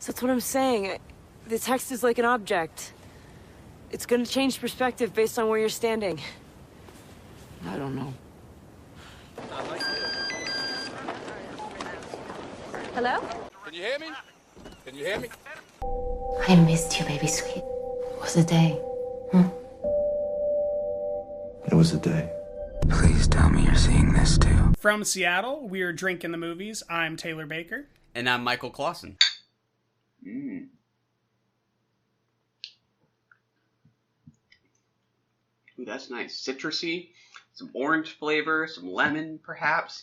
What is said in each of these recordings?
So that's what I'm saying. The text is like an object. It's gonna change perspective based on where you're standing. I don't know. Hello? Can you hear me? Can you hear me? I missed you, baby sweet. It was a day. It was a day. Please tell me you're seeing this too. From Seattle, we're Drinking the Movies. I'm Taylor Baker. And I'm Michael Clausen. Ooh, that's nice. Citrusy, some orange flavor, some lemon, perhaps.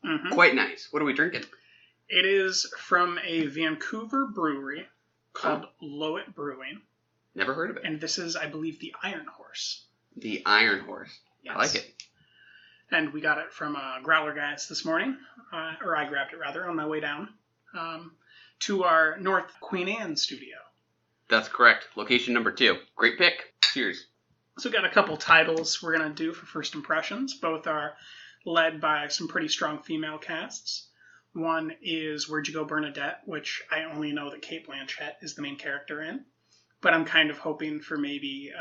Mm-hmm. Quite nice. What are we drinking? It is from a Vancouver brewery called Lowit Brewing. Never heard of it. And this is, I believe, the Iron Horse. The Iron Horse. Yes. I like it. And we got it from Growler Guys this morning, or I grabbed it rather on my way down to our North Queen Anne studio. That's correct. Location number 2. Great pick. Cheers. So we got a couple titles we're going to do for first impressions. Both are led by some pretty strong female casts. One is Where'd You Go, Bernadette, which I only know that Cate Blanchett is the main character in. But I'm kind of hoping for maybe,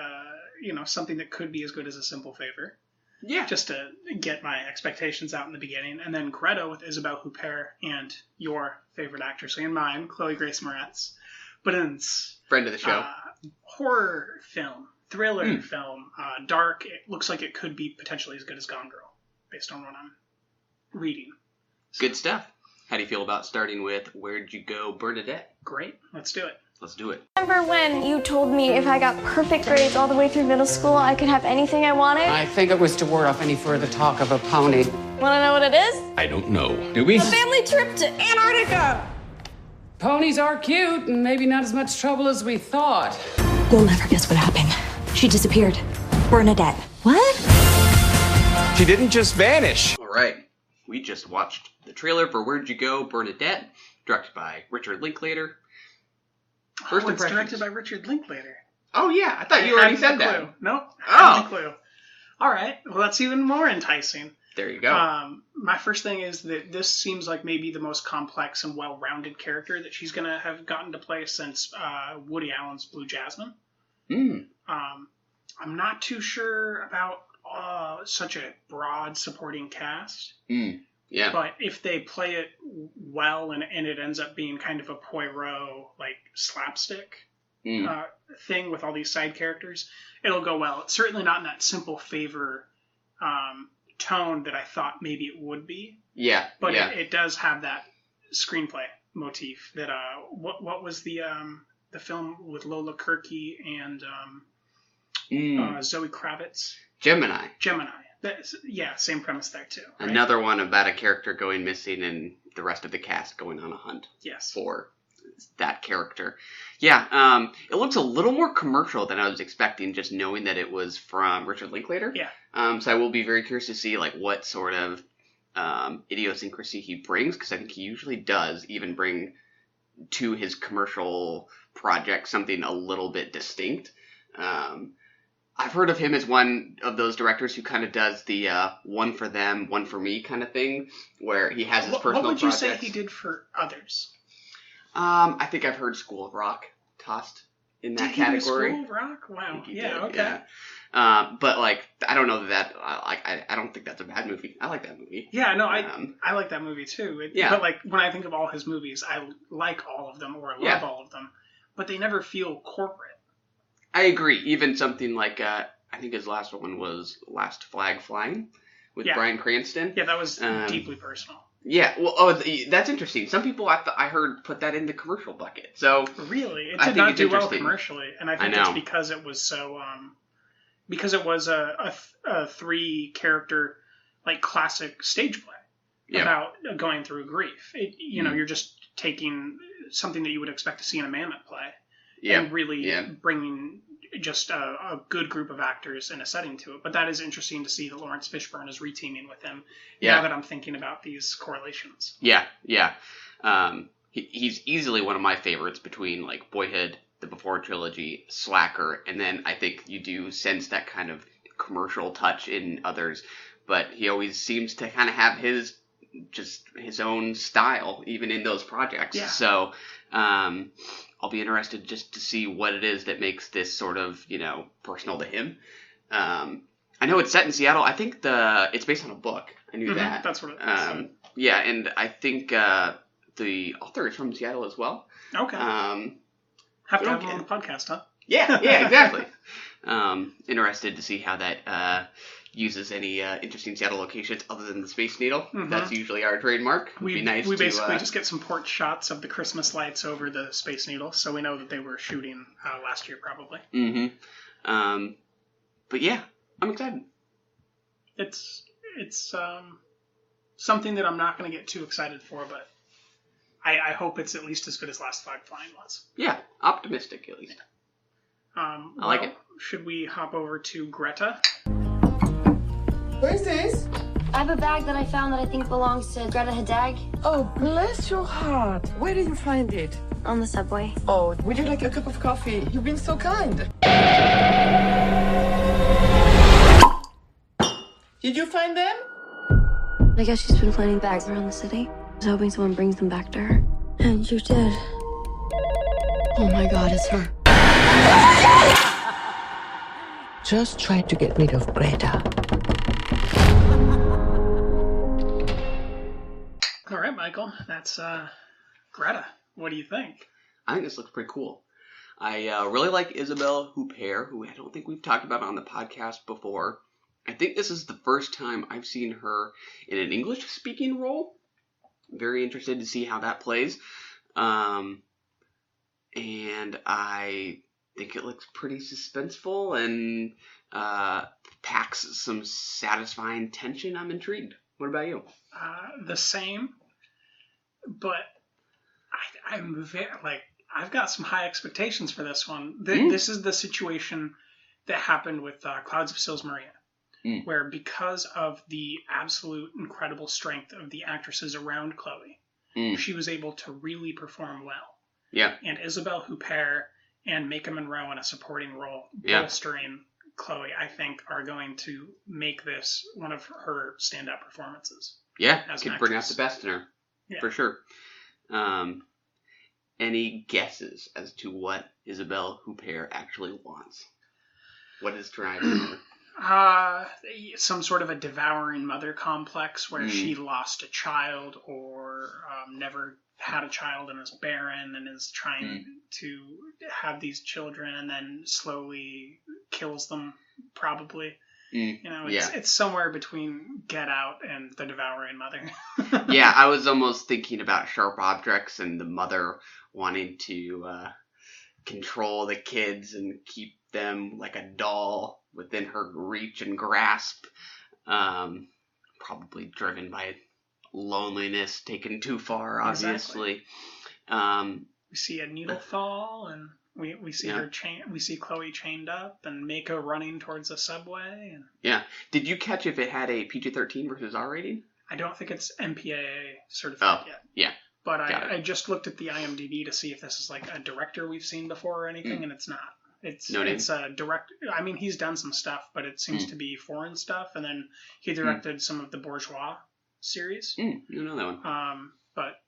something that could be as good as A Simple Favor. Yeah. Just to get my expectations out in the beginning. And then Greta with Isabelle Huppert and your favorite actress and mine, Chloe Grace Moretz. But it's... Friend of the show. Horror film. Thriller film. Dark. It looks like it could be potentially as good as Gone Girl, based on what I'm reading. Good stuff. How do you feel about starting with Where'd You Go, Bernadette? Great. Let's do it. Let's do it. Remember when you told me if I got perfect grades all the way through middle school, I could have anything I wanted? I think it was to ward off any further talk of a pony. Want to know what it is? I don't know. Do we? A family trip to Antarctica! Ponies are cute and maybe not as much trouble as we thought. You'll never guess what happened. She disappeared. Bernadette. What? She didn't just vanish. All right. We just watched the trailer for Where'd You Go, Bernadette, directed by Richard Linklater. First it's impressions. directed by Richard Linklater. Oh, yeah. I thought you already said that. Clue. Nope. I had no clue. All right. Well, that's even more enticing. There you go. My first thing is that this seems like maybe the most complex and well-rounded character that she's going to have gotten to play since Woody Allen's Blue Jasmine. I'm not too sure about such a broad supporting cast. Yeah. But if they play it well and it ends up being kind of a Poirot, like, slapstick thing with all these side characters, it'll go well. It's certainly not in that Simple Favor tone that I thought maybe it would be. Yeah. But yeah. It does have that screenplay motif that, what was the film with Lola Kirky and Zoe Kravitz? Gemini. Yeah, same premise there too. Right? Another one about a character going missing and the rest of the cast going on a hunt for that character. Yeah, it looks a little more commercial than I was expecting, just knowing that it was from Richard Linklater. Yeah. So I will be very curious to see like what sort of idiosyncrasy he brings, because I think he usually does even bring to his commercial project something a little bit distinct. I've heard of him as one of those directors who kind of does the one for them, one for me kind of thing, where he has his personal projects. What would you say he did for others? I think I've heard School of Rock tossed in that category. School of Rock? Wow. Yeah, okay. Yeah. But like, I don't know that. I don't think that's a bad movie. I like that movie. Yeah, no, I like that movie too. But like, when I think of all his movies, I like all of them or love all of them, but they never feel corporate. I agree. Even something like, I think his last one was Last Flag Flying with Bryan Cranston. Yeah, that was deeply personal. Yeah, well, that's interesting. Some people I heard put that in the commercial bucket. So really, it did not do well commercially, and I think it's because it was so, because it was a 3-character like classic stage play about going through grief. You're just taking something that you would expect to see in a Mamet play. And really bringing just a good group of actors in a setting to it. But that is interesting to see that Lawrence Fishburne is reteaming with him now that I'm thinking about these correlations. Yeah. He's easily one of my favorites between like Boyhood, the Before trilogy, Slacker, and then I think you do sense that kind of commercial touch in others. But he always seems to kind of have his just his own style, even in those projects. Yeah. So I'll be interested just to see what it is that makes this sort of, personal to him. I know it's set in Seattle. I think it's based on a book. I knew that. That's what it is. Yeah, and I think the author is from Seattle as well. Okay. Have to have him on the podcast, huh? Yeah, exactly. Interested to see how that uses any interesting Seattle locations other than the Space Needle. Mm-hmm. That's usually our trademark. We basically just get some port shots of the Christmas lights over the Space Needle, so we know that they were shooting last year probably. Mm-hmm. But yeah, I'm excited. It's something that I'm not going to get too excited for, but I hope it's at least as good as Last Flag Flying was. Yeah, optimistic at least. I like it. Should we hop over to Greta? What is this? I have a bag that I found that I think belongs to Greta Hadag. Oh, bless your heart. Where did you find it? On the subway. Oh, would you like a cup of coffee? You've been so kind. Did you find them? I guess she's been planting bags around the city. I was hoping someone brings them back to her. And you did. Oh my god, it's her. Just try to get rid of Greta. All right, Michael. That's Greta. What do you think? I think this looks pretty cool. I really like Isabelle Huppert, who I don't think we've talked about on the podcast before. I think this is the first time I've seen her in an English-speaking role. Very interested to see how that plays. And I think it looks pretty suspenseful and packs some satisfying tension. I'm intrigued. What about you? The same, but I'm very, I've got some high expectations for this one. This is the situation that happened with Clouds of Sils Maria. Where because of the absolute incredible strength of the actresses around Chloe, she was able to really perform well. Yeah. And Isabelle Huppert and Maika Monroe in a supporting role, bolstering Chloe, I think, are going to make this one of her stand-up performances. Yeah, could bring out the best in her, for sure. Any guesses as to what Isabelle Huppert actually wants? What is driving her? Some sort of a devouring mother complex where she lost a child or never had a child and is barren and is trying to have these children and then slowly kills them, probably. It's somewhere between Get Out and The Devouring Mother. Yeah, I was almost thinking about Sharp Objects and the mother wanting to control the kids and keep them like a doll within her reach and grasp, probably driven by loneliness taken too far, obviously. Exactly. We see a needle fall, and we see her we see Chloe chained up, and Maika running towards the subway. And yeah. Did you catch if it had a PG-13 versus R rating? I don't think it's MPAA certified yet. Yeah. But I just looked at the IMDb to see if this is like a director we've seen before or anything, and it's not. It's a direct. I mean, he's done some stuff, but it seems to be foreign stuff. And then he directed some of the Bourgeois series. You know that one. But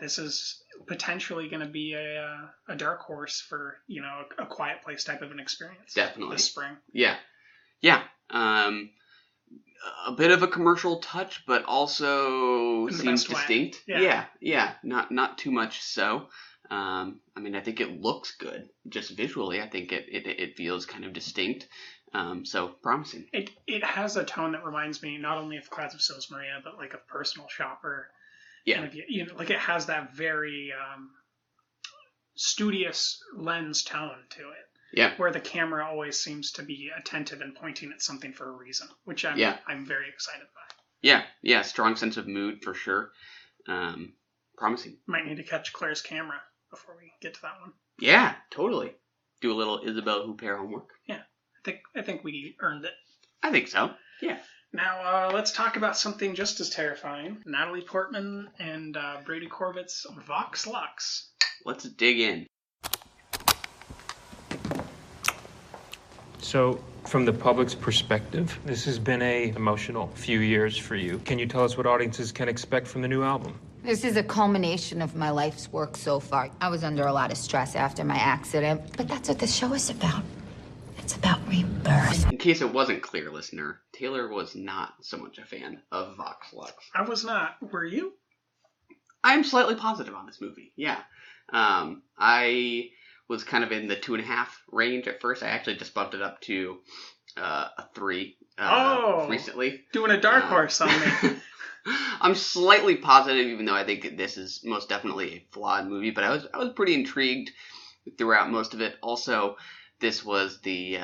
this is potentially going to be a dark horse for a Quiet Place type of an experience. Definitely this spring. Yeah. A bit of a commercial touch, but also seems distinct. Yeah. Not too much so. I mean, I think it looks good. Just visually, I think it feels kind of distinct. So promising. It has a tone that reminds me not only of Clouds of Sils Maria, but like of Personal Shopper. Yeah. And it has that very studious lens tone to it. Yeah. Where the camera always seems to be attentive and pointing at something for a reason, which I'm very excited by. Yeah. Strong sense of mood for sure. Promising. Might need to catch Claire's camera before we get to that one. Yeah, totally. Do a little Isabelle Huppert homework. Yeah, I think we earned it. I think so. Yeah. Now let's talk about something just as terrifying: Natalie Portman and Brady Corbett's Vox Lux. Let's dig in. So, from the public's perspective, this has been an emotional few years for you. Can you tell us what audiences can expect from the new album? This is a culmination of my life's work so far. I was under a lot of stress after my accident, but that's what this show is about. It's about rebirth. In case it wasn't clear, listener, Taylor was not so much a fan of Vox Lux. I was not. Were you? I'm slightly positive on this movie, yeah. I was kind of in the 2.5 range at first. I actually just bumped it up to a 3 recently. Doing a dark horse on me. I'm slightly positive, even though I think this is most definitely a flawed movie, but I was pretty intrigued throughout most of it. Also, this was the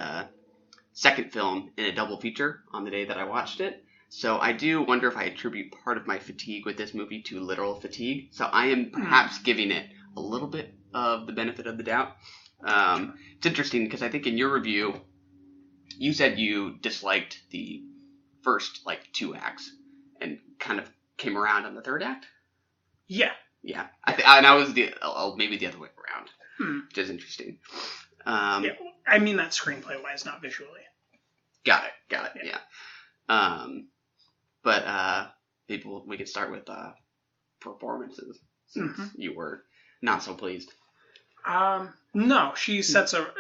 second film in a double feature on the day that I watched it. So I do wonder if I attribute part of my fatigue with this movie to literal fatigue. So I am perhaps giving it a little bit of the benefit of the doubt. It's interesting because I think in your review, you said you disliked the first 2 acts and kind of came around on the third act. Yeah. Yeah. And I was maybe the other way around, which is interesting. Yeah, I mean that screenplay wise, not visually. Got it. Yeah. But maybe we could start with performances since you were not so pleased. No,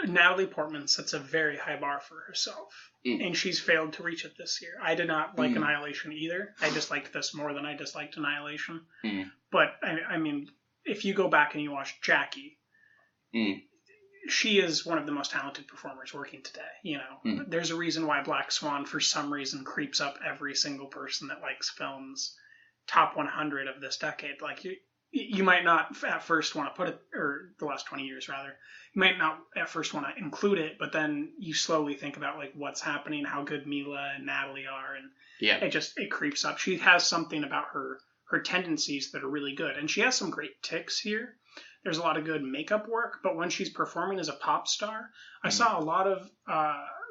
Natalie Portman sets a very high bar for herself, and she's failed to reach it this year. I did not like Annihilation either. I disliked this more than I disliked Annihilation. But I mean, if you go back and you watch Jackie, she is one of the most talented performers working today. There's a reason why Black Swan, for some reason, creeps up every single person that likes films top 100 of this decade. Like you might not at first want to put it, or the last 20 years rather, you might not at first want to include it, but then you slowly think about what's happening, how good Mila and Natalie are, and it creeps up. She has something about her tendencies that are really good, and she has some great tics here. There's a lot of good makeup work, but when she's performing as a pop star, I saw a lot of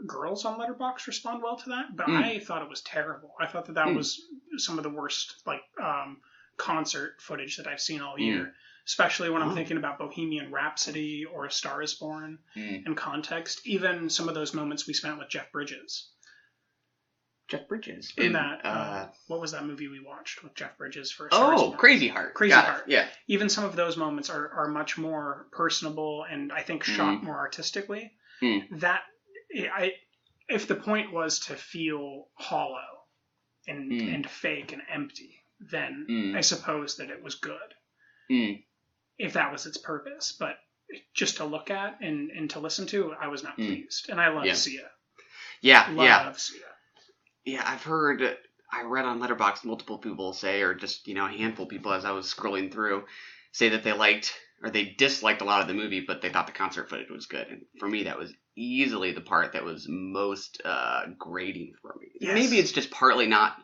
girls on Letterboxd respond well to that, but I thought it was terrible. I thought that was some of the worst concert footage that I've seen all year, especially when I'm thinking about Bohemian Rhapsody or A Star Is Born in context. Even some of those moments we spent with Jeff Bridges. In that, what was that movie we watched with Jeff Bridges for? Crazy Heart. Crazy Heart. Yeah. Even some of those moments are much more personable and I think shot more artistically. If the point was to feel hollow and fake and empty, then I suppose that it was good. If that was its purpose, but just to look at and to listen to, I was not pleased. And I love Sia. Love Sia. Yeah, I read on Letterboxd multiple people say, or just, a handful of people as I was scrolling through, say that they disliked a lot of the movie, but they thought the concert footage was good. And for me, that was easily the part that was most grating for me. Yes. Maybe it's just partly not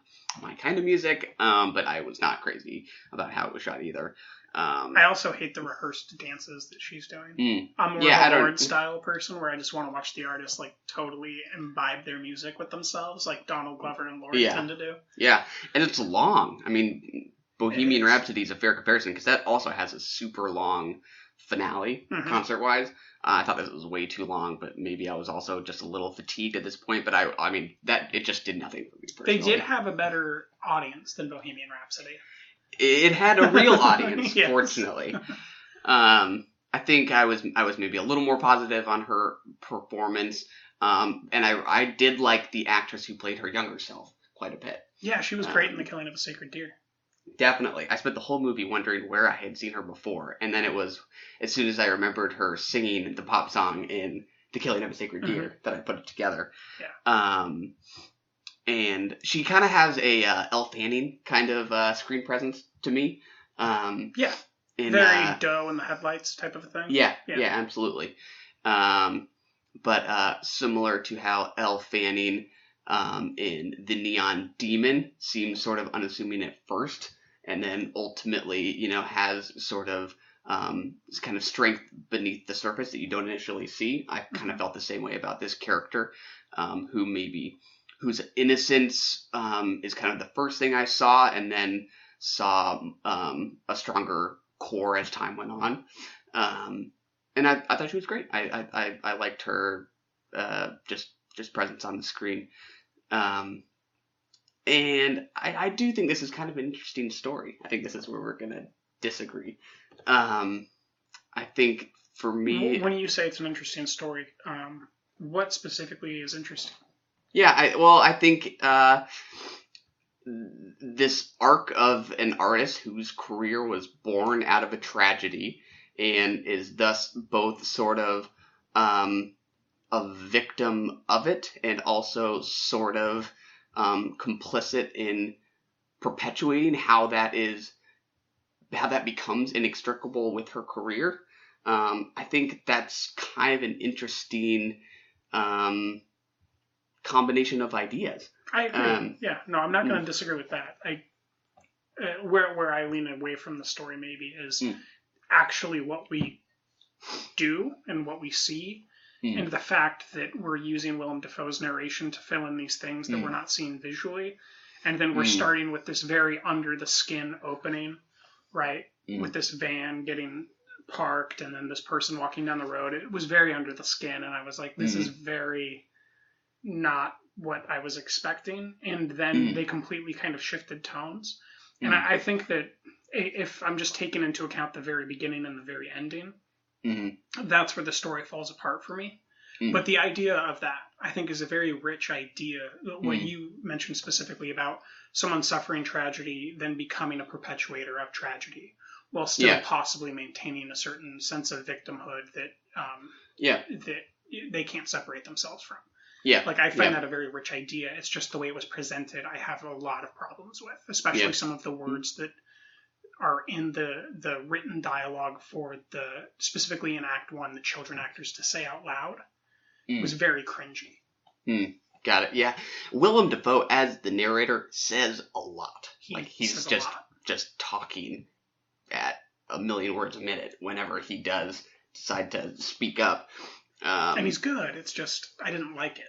my kind of music, but I was not crazy about how it was shot either. I also hate the rehearsed dances that she's doing. I'm more of a Lord style person where I just want to watch the artists totally imbibe their music with themselves, like Donald Glover and Lord tend to do. Yeah, and it's long. I mean, Bohemian Rhapsody is a fair comparison because that also has a super long finale concert-wise. I thought this was way too long, but maybe I was also just a little fatigued at this point. But I mean, it just did nothing for me personally. They did have a better audience than Bohemian Rhapsody. It had a real audience, fortunately. I think I was maybe a little more positive on her performance, and I did like the actress who played her younger self quite a bit. Yeah, she was great in The Killing of a Sacred Deer. Definitely. I spent the whole movie wondering where I had seen her before, and then it was as soon as I remembered her singing the pop song in The Killing of a Sacred Deer that I put it together. Yeah. And she kind of has a Elle Fanning kind of screen presence to me. Very doe in the headlights type of a thing. Yeah, absolutely. But similar to how Elle Fanning in The Neon Demon seems sort of unassuming at first, and then ultimately, has sort of kind of strength beneath the surface that you don't initially see. I kind of felt the same way about this character, whose innocence is kind of the first thing I saw, and then saw a stronger core as time went on. And I thought she was great. I liked her just presence on the screen. And I do think this is kind of an interesting story. I think this is where we're gonna disagree. I think for me, when you say it's an interesting story, what specifically is interesting? Yeah, I think this arc of an artist whose career was born out of a tragedy and is thus both sort of a victim of it and also sort of complicit in perpetuating how that becomes inextricable with her career. I think that's kind of an interesting combination of ideas. I agree. Yeah, no, I'm not going to disagree with that. Where I lean away from the story maybe is actually what we do and what we see, and the fact that we're using Willem Dafoe's narration to fill in these things that we're not seeing visually, and then we're starting with this very under the skin opening, right? With this van getting parked and then this person walking down the road. It was very under the skin, and I was like, this is very not what I was expecting. And then they completely kind of shifted tones. And I think that if I'm just taking into account the very beginning and the very ending, that's where the story falls apart for me. But the idea of that, I think, is a very rich idea. What you mentioned specifically about someone suffering tragedy, then becoming a perpetuator of tragedy, while still possibly maintaining a certain sense of victimhood that they can't separate themselves from. Yeah. Like, I find that a very rich idea. It's just the way it was presented I have a lot of problems with, especially some of the words that are in the written dialogue for specifically in Act 1, the children actors to say out loud. It was very cringy. Got it. Yeah. Willem Dafoe as the narrator says a lot. He's just talking at a million words a minute whenever he does decide to speak up. And he's good. It's just, I didn't like it.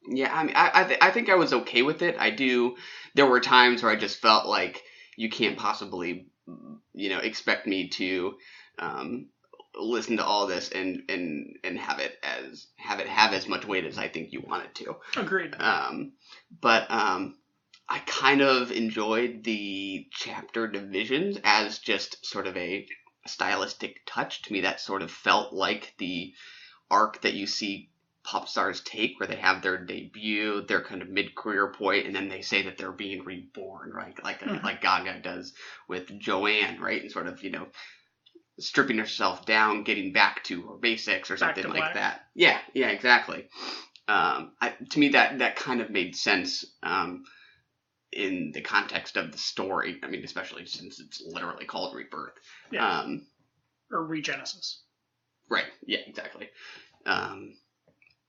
Yeah, I mean, I think I was okay with it. There were times where I just felt like you can't possibly, expect me to listen to all this and have it have as much weight as I think you want it to. Agreed. But I kind of enjoyed the chapter divisions as just sort of a stylistic touch. To me, that sort of felt like the arc that you see pop stars take, where they have their debut, their kind of mid-career point, and then they say that they're being reborn, right? Like Gaga does with Joanne, right? And sort of, stripping herself down, getting back to her basics or something like that. Yeah, exactly. To me, that kind of made sense in the context of the story. I mean, especially since it's literally called Rebirth. Yeah. Or Regenesis. Right. Yeah, exactly.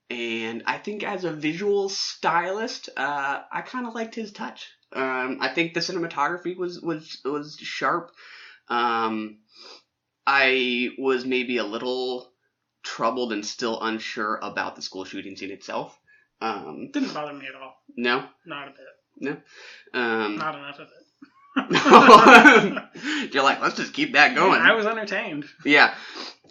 And I think as a visual stylist, I kind of liked his touch. I think the cinematography was sharp. I was maybe a little troubled and still unsure about the school shooting scene itself. Didn't bother me at all. No? Not a bit. No? Not enough of it. You're like, let's just keep that going. Yeah, I was entertained. Yeah.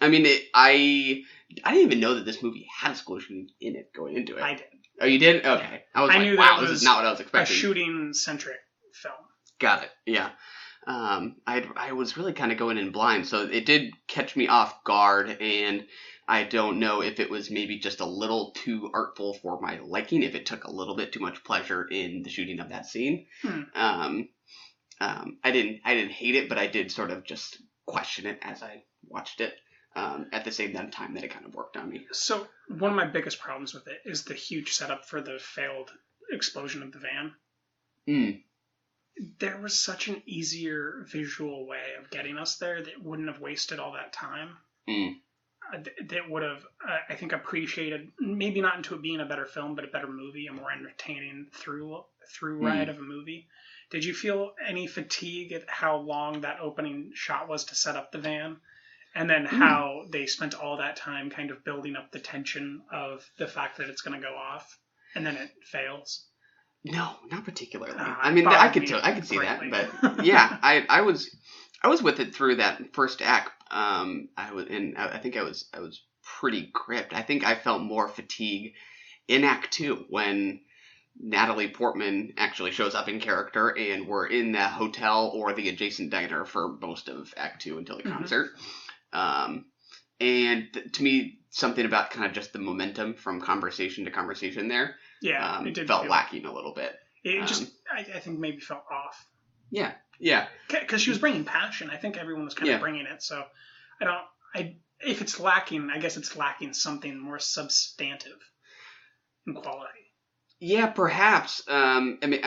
I mean, I didn't even know that this movie had a school shooting in it going into it. I did. Oh, you did? Okay. I knew wow, this is not what I was expecting. A shooting-centric film. Got it. Yeah. I was really kind of going in blind, so it did catch me off guard, and I don't know if it was maybe just a little too artful for my liking, if it took a little bit too much pleasure in the shooting of that scene. I didn't hate it, but I did sort of just question it as I watched it. At the same time that it kind of worked on me. So one of my biggest problems with it is the huge setup for the failed explosion of the van. There was such an easier visual way of getting us there that wouldn't have wasted all that time. That would have, I think, appreciated, maybe not into it being a better film, but a better movie, a more entertaining through ride of a movie. Did you feel any fatigue at how long that opening shot was to set up the van? And then how they spent all that time kind of building up the tension of the fact that it's going to go off, and then it fails. No, not particularly. I mean, I could see that, but yeah, I was with it through that first act. I think I was pretty gripped. I think I felt more fatigue in Act 2 when Natalie Portman actually shows up in character, and we're in the hotel or the adjacent diner for most of Act 2 until the concert. And to me, something about kind of just the momentum from conversation to conversation there, it did felt lacking a little bit. It just, I think, maybe felt off. Yeah. Because she was bringing passion. I think everyone was kind of bringing it. So if it's lacking, I guess it's lacking something more substantive in quality. Yeah, perhaps. I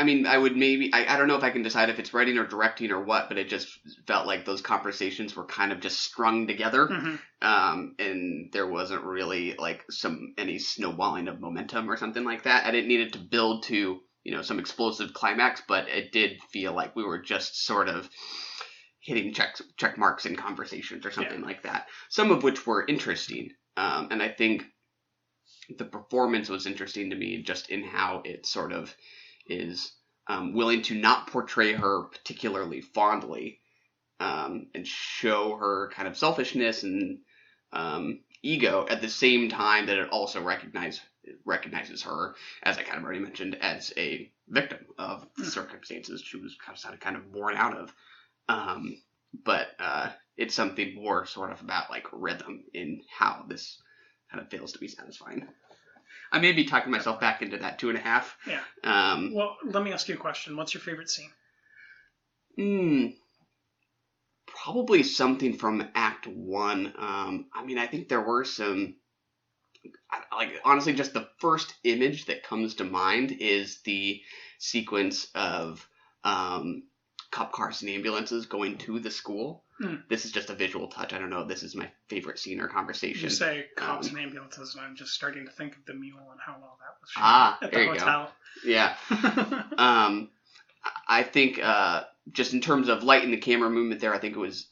mean, I would maybe. I don't know if I can decide if it's writing or directing or what, but it just felt like those conversations were kind of just strung together, and there wasn't really like any snowballing of momentum or something like that. And it needed to build to some explosive climax, but it did feel like we were just sort of hitting check marks in conversations or something like that. Some of which were interesting, and I think the performance was interesting to me just in how it sort of is willing to not portray her particularly fondly, and show her kind of selfishness and ego at the same time that it also recognizes her, as I kind of already mentioned, as a victim of the circumstances she was kind of born out of. But it's something more sort of about like rhythm in how this kind of fails to be satisfying. I may be talking myself back into that 2.5. Yeah. Well, let me ask you a question. What's your favorite scene? Probably something from Act 1. I mean, I think there were some... Like, honestly, just the first image that comes to mind is the sequence of cop cars and ambulances going to the school. This is just a visual touch. I don't know. This is my favorite scene or conversation. You say cops and ambulances, and I'm just starting to think of the Mule and how well that was shot at the hotel. Go. Yeah. I think just in terms of light and the camera movement there, I think it was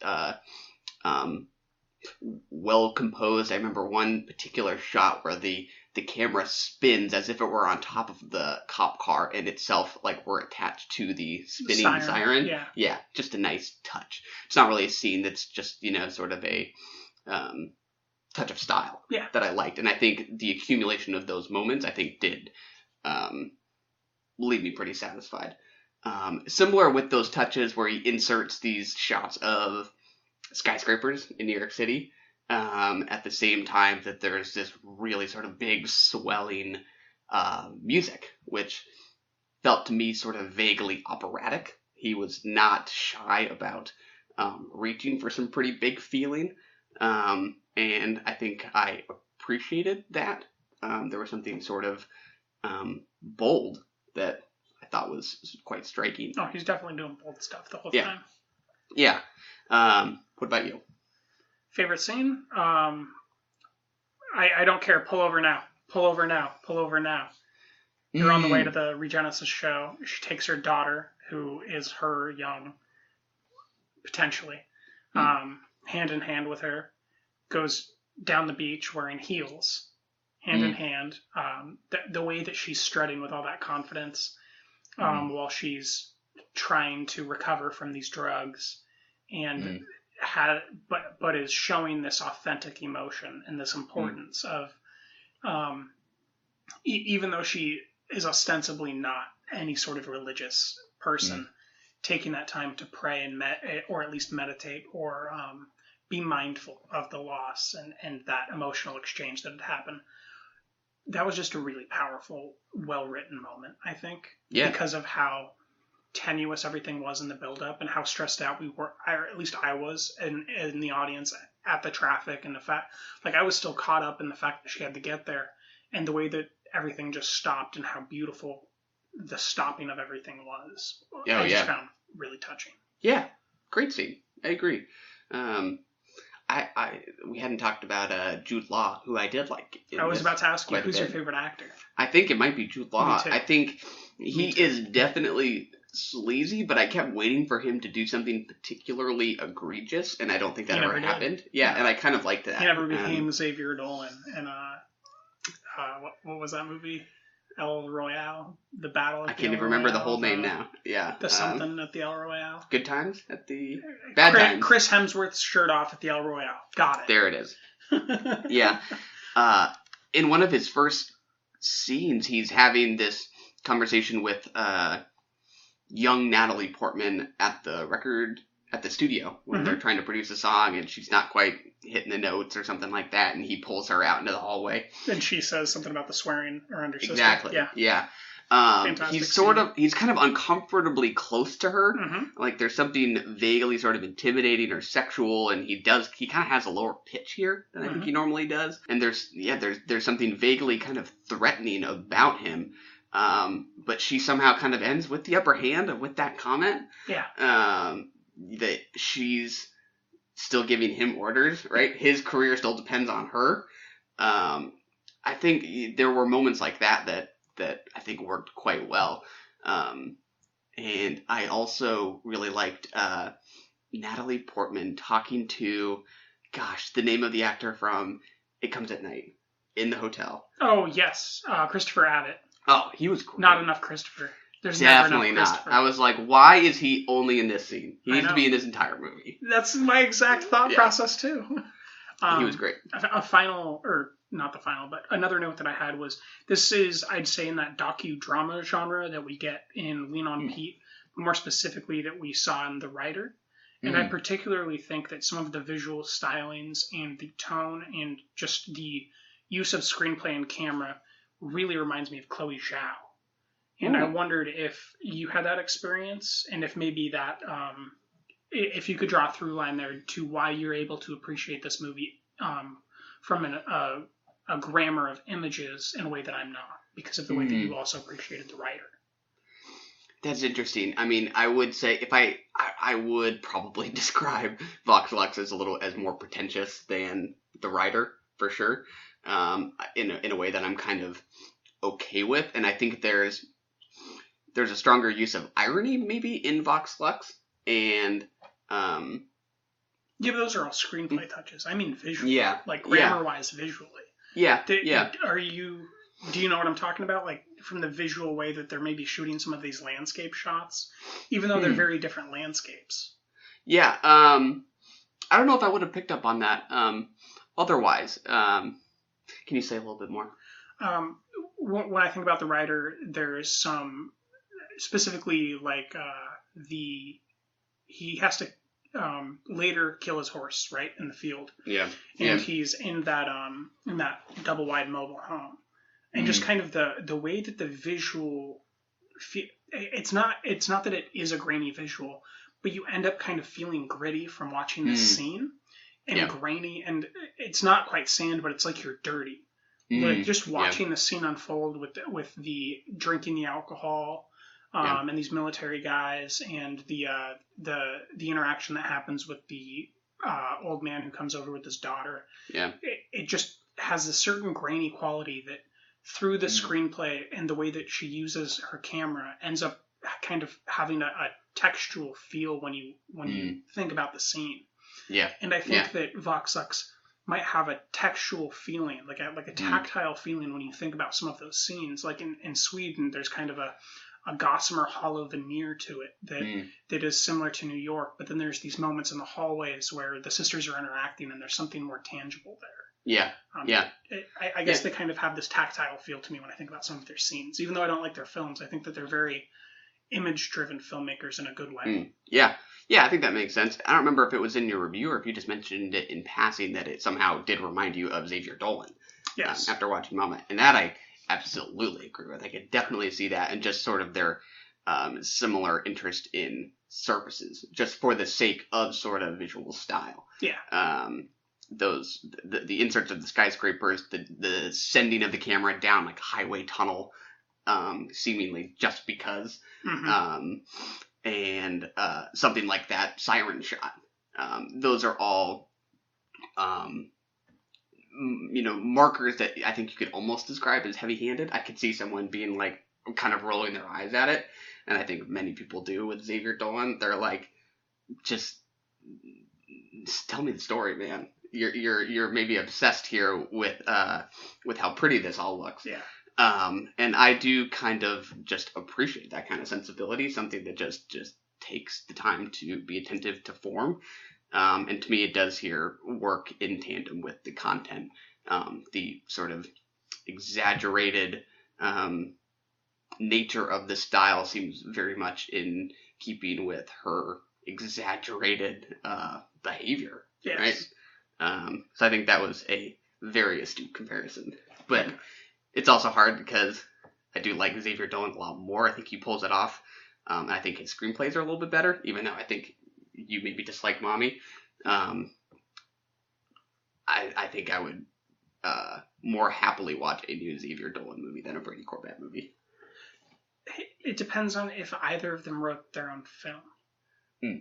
well composed. I remember one particular shot where the camera spins as if it were on top of the cop car and itself like we're attached to the spinning siren. Yeah, just a nice touch. It's not really a scene that's just, sort of a touch of style that I liked. And I think the accumulation of those moments, I think, did leave me pretty satisfied. Similar with those touches where he inserts these shots of skyscrapers in New York City, at the same time that there's this really sort of big swelling music, which felt to me sort of vaguely operatic. He was not shy about reaching for some pretty big feeling, and I think I appreciated that. There was something sort of bold that I thought was quite striking. Oh, he's definitely doing bold stuff the whole time. Yeah. What about you? Favorite scene? I don't care. Pull over now. Pull over now. Pull over now. You're on the way to the Regenesis show. She takes her daughter, who is her young, potentially, hand in hand with her, goes down the beach wearing heels, hand in hand. The way that she's strutting with all that confidence while she's trying to recover from these drugs, and but is showing this authentic emotion and this importance of, even though she is ostensibly not any sort of religious person, taking that time to pray and or at least meditate or be mindful of the loss and that emotional exchange that had happened. That was just a really powerful, well-written moment, I think, because of how tenuous everything was in the build-up and how stressed out we were, or at least I was, in the audience at the traffic, and the fact, like, I was still caught up in the fact that she had to get there, and the way that everything just stopped and how beautiful the stopping of everything was. I just found really touching. Yeah, great scene. I agree. We hadn't talked about Jude Law, who I did like. I was about to ask you, who's your favorite actor? I think it might be Jude Law. I think he is definitely sleazy, but I kept waiting for him to do something particularly egregious, and I don't think that ever happened. Yeah, and I kind of liked that. He never became Xavier Dolan, and what was that movie? El Royale, the battle. I can't even remember the whole name now. Yeah, the something at the El Royale. Good times at the bad times. Chris Hemsworth's shirt off at the El Royale. Got it. There it is. Yeah. In one of his first scenes, he's having this conversation with young Natalie Portman at the studio when they're trying to produce a song, and she's not quite hitting the notes or something like that, and he pulls her out into the hallway. And she says something about the swearing around her sister. Exactly. Yeah. He's kind of uncomfortably close to her. Like there's something vaguely sort of intimidating or sexual, and he kind of has a lower pitch here than I think he normally does. And there's something vaguely kind of threatening about him. But she somehow kind of ends with the upper hand with that comment. Yeah. That she's still giving him orders, right? His career still depends on her. I think there were moments like that I think worked quite well. And I also really liked Natalie Portman talking to, the name of the actor from It Comes at Night in the hotel. Oh, yes. Christopher Abbott. Oh, he was great. Not enough Christopher. There's definitely never enough not. I was like, why is he only in this scene? He needs to be in this entire movie. That's my exact thought process too. He was great. Another note that I had was, this is, I'd say, in that docudrama genre that we get in Lean on Pete, more specifically that we saw in The Writer. And I particularly think that some of the visual stylings and the tone and just the use of screenplay and camera really reminds me of Chloe Zhao. And I wondered if you had that experience, and if maybe that, if you could draw a through line there to why you're able to appreciate this movie from a grammar of images in a way that I'm not, because of the way that you also appreciated The Writer. That's interesting. I mean, I would say I would probably describe Vox Lux as more pretentious than The Writer, for sure, in a way that I'm kind of okay with, and I think there's a stronger use of irony maybe in Vox Lux, and but those are all screenplay touches. I mean visually, like grammar-wise, visually. Do you know what I'm talking about? Like from the visual way that they're maybe shooting some of these landscape shots, even though they're very different landscapes. Yeah, I don't know if I would have picked up on that otherwise. Can you say a little bit more? When I think about The Writer, there's some specifically like he has to later kill his horse right in the field. And he's in that double wide mobile home, and just kind of the way that the visual it's not that it is a grainy visual, but you end up kind of feeling gritty from watching this scene, and grainy, and it's not quite sand, but it's like you're dirty. Like just watching the scene unfold with the drinking the alcohol, and these military guys, and the interaction that happens with the old man who comes over with his daughter. It just has a certain grainy quality that through the screenplay and the way that she uses her camera ends up kind of having a textual feel when you think about the scene. And I think that Vox Lux might have a textual feeling, like a tactile feeling when you think about some of those scenes. Like in Sweden, there's kind of a gossamer hollow veneer to it that is similar to New York, but then there's these moments in the hallways where the sisters are interacting and there's something more tangible there. I guess they kind of have this tactile feel to me when I think about some of their scenes. Even though I don't like their films, I think that they're very image-driven filmmakers in a good way. Yeah, I think that makes sense. I don't remember if it was in your review or if you just mentioned it in passing that it somehow did remind you of Xavier Dolan. Yes. After watching Mama. And that I absolutely agree with. I could definitely see that, and just sort of their similar interest in surfaces, just for the sake of sort of visual style. The inserts of the skyscrapers, the sending of the camera down like a highway tunnel, seemingly just because, and something like that siren shot. Those are all, markers that I think you could almost describe as heavy-handed. I could see someone being like kind of rolling their eyes at it, and I think many people do with Xavier Dolan. They're like, just tell me the story, man. You're maybe obsessed here with how pretty this all looks. And I do kind of just appreciate that kind of sensibility, something that just takes the time to be attentive to form. And to me, it does here work in tandem with the content. The sort of exaggerated nature of the style seems very much in keeping with her exaggerated behavior, yes. right? So I think that was a very astute comparison. But it's also hard because I do like Xavier Dolan a lot more. I think he pulls it off. And I think his screenplays are a little bit better, even though I think you maybe dislike Mommy. I think I would more happily watch a new Xavier Dolan movie than a Brady Corbett movie. It depends on if either of them wrote their own film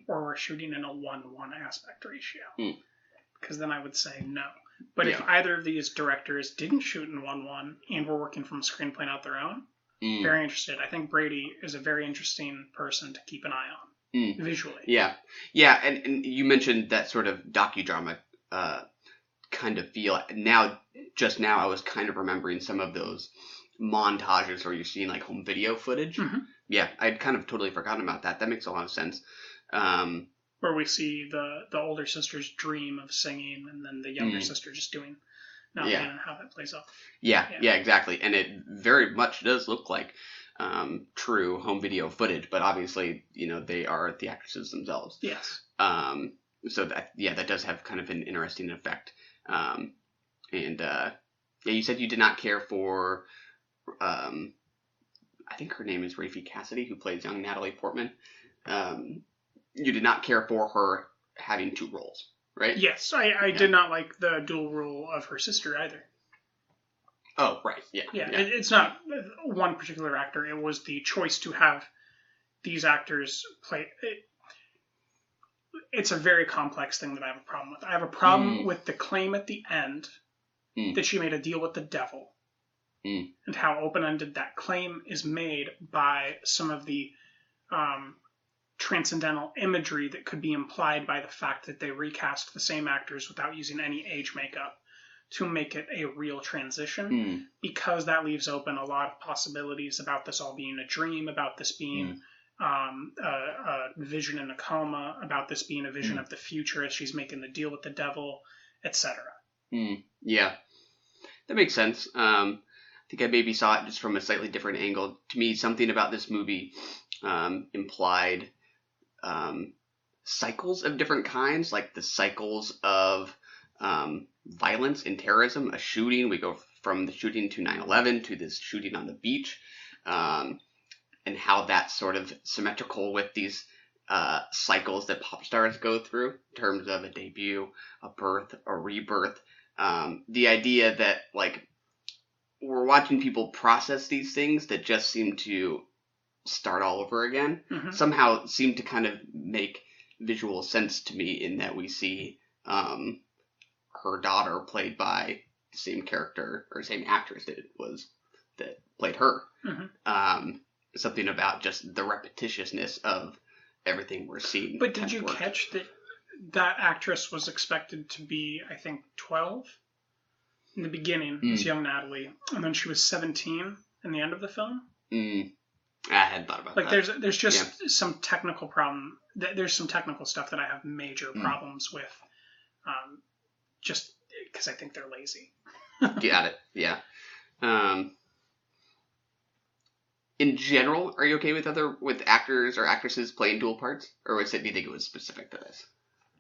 or were shooting in a 1-1 aspect ratio. Because then I would say no. But if either of these directors didn't shoot in 1-1 and were working from a screenplay out their own, very interested. I think Brady is a very interesting person to keep an eye on visually. Yeah, and you mentioned that sort of docudrama kind of feel. Just now, I was kind of remembering some of those montages where you're seeing like home video footage. Yeah, I'd kind of totally forgotten about that. That makes a lot of sense. Where we see the older sister's dream of singing, and then the younger sister just doing nothing, and how that plays out. Yeah, exactly. And it very much does look like true home video footage, but obviously, they are the actresses themselves. Yes. So that does have kind of an interesting effect. You said you did not care for, I think her name is Rififi Cassidy, who plays young Natalie Portman. You did not care for her having two roles, right? Yes, I did not like the dual role of her sister either. Oh, right, yeah. It's not one particular actor. It was the choice to have these actors play. It's a very complex thing that I have a problem with. I have a problem with the claim at the end that she made a deal with the devil, and how open-ended that claim is made by some of the transcendental imagery that could be implied by the fact that they recast the same actors without using any age makeup to make it a real transition, because that leaves open a lot of possibilities about this all being a dream, about this being a vision in a coma, about this being a vision of the future as she's making the deal with the devil, etc. Yeah, that makes sense. I think I maybe saw it just from a slightly different angle. To me, something about this movie implied cycles of different kinds, like the cycles of violence and terrorism, a shooting. We go from the shooting to 9/11 to this shooting on the beach, and how that's sort of symmetrical with these cycles that pop stars go through in terms of a debut, a birth, a rebirth. The idea that like we're watching people process these things that just seem to start all over again somehow seem to kind of make visual sense to me, in that we see her daughter played by the same character or same actress that played her. Something about just the repetitiousness of everything we're seeing. But did you catch that actress was expected to be, I think, 12 in the beginning, as young Natalie, and then she was 17 in the end of the film? I hadn't thought about that. There's just some technical problem. There's some technical stuff that I have major problems with, just because I think they're lazy. Got it. Yeah. In general, are you okay with actors or actresses playing dual parts, or do you think it was specific to this?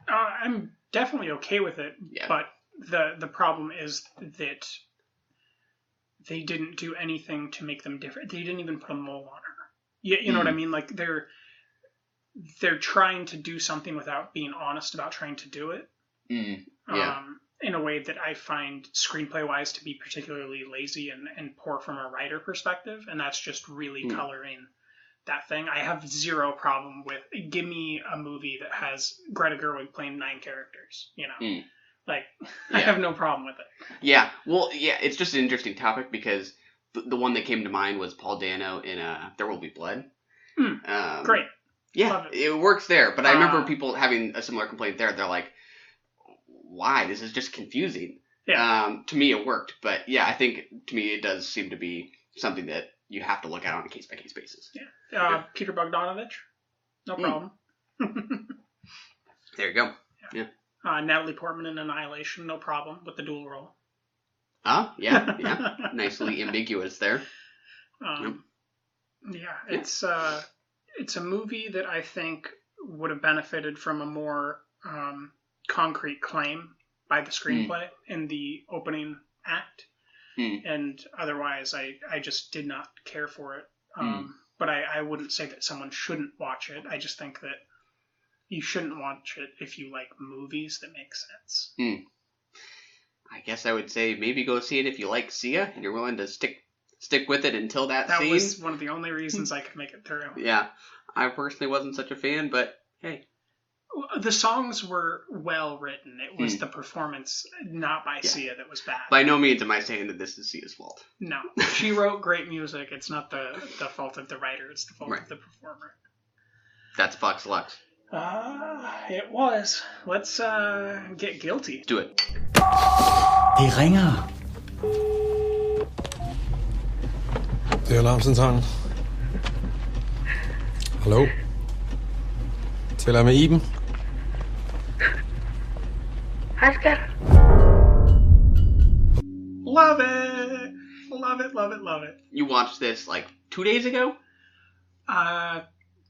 I'm definitely okay with it, but the problem is that they didn't do anything to make them different. They didn't even put a mole on her. You know what I mean? Like they're trying to do something without being honest about trying to do it. In a way that I find screenplay-wise to be particularly lazy and poor from a writer perspective, and that's just really coloring that thing. I have zero problem with, give me a movie that has Greta Gerwig playing 9 characters, I have no problem with it. Yeah, well, it's just an interesting topic, because the one that came to mind was Paul Dano in There Will Be Blood. Great. Yeah, it works there, but I remember people having a similar complaint there. They're like, why? This is just confusing. To me, it worked, but I think to me it does seem to be something that you have to look at on a case-by-case basis. Peter Bogdanovich, no problem. There you go. Yeah. Natalie Portman in Annihilation, no problem with the dual role. Oh, yeah. Nicely ambiguous there. It's a movie that I think would have benefited from a more concrete claim by the screenplay in the opening act. And otherwise, I just did not care for it. But I wouldn't say that someone shouldn't watch it. I just think that you shouldn't watch it if you like movies that make sense. I guess I would say maybe go see it if you like Sia and you're willing to stick with it until that scene. That was one of the only reasons I could make it through. Yeah. I personally wasn't such a fan, but hey. The songs were well written. It was the performance, not by Sia, that was bad. By no means am I saying that this is Sia's fault. No. She wrote great music. It's not the fault of the writer. It's the fault of the performer. That's Vox Lux. It was. Let's get guilty. Do it. De ringer. Det er alarmcentralen. Hallo? Taler jeg med Iben? Hej, skat. Love it. Love it, love it, love it. You watched this like 2 days ago?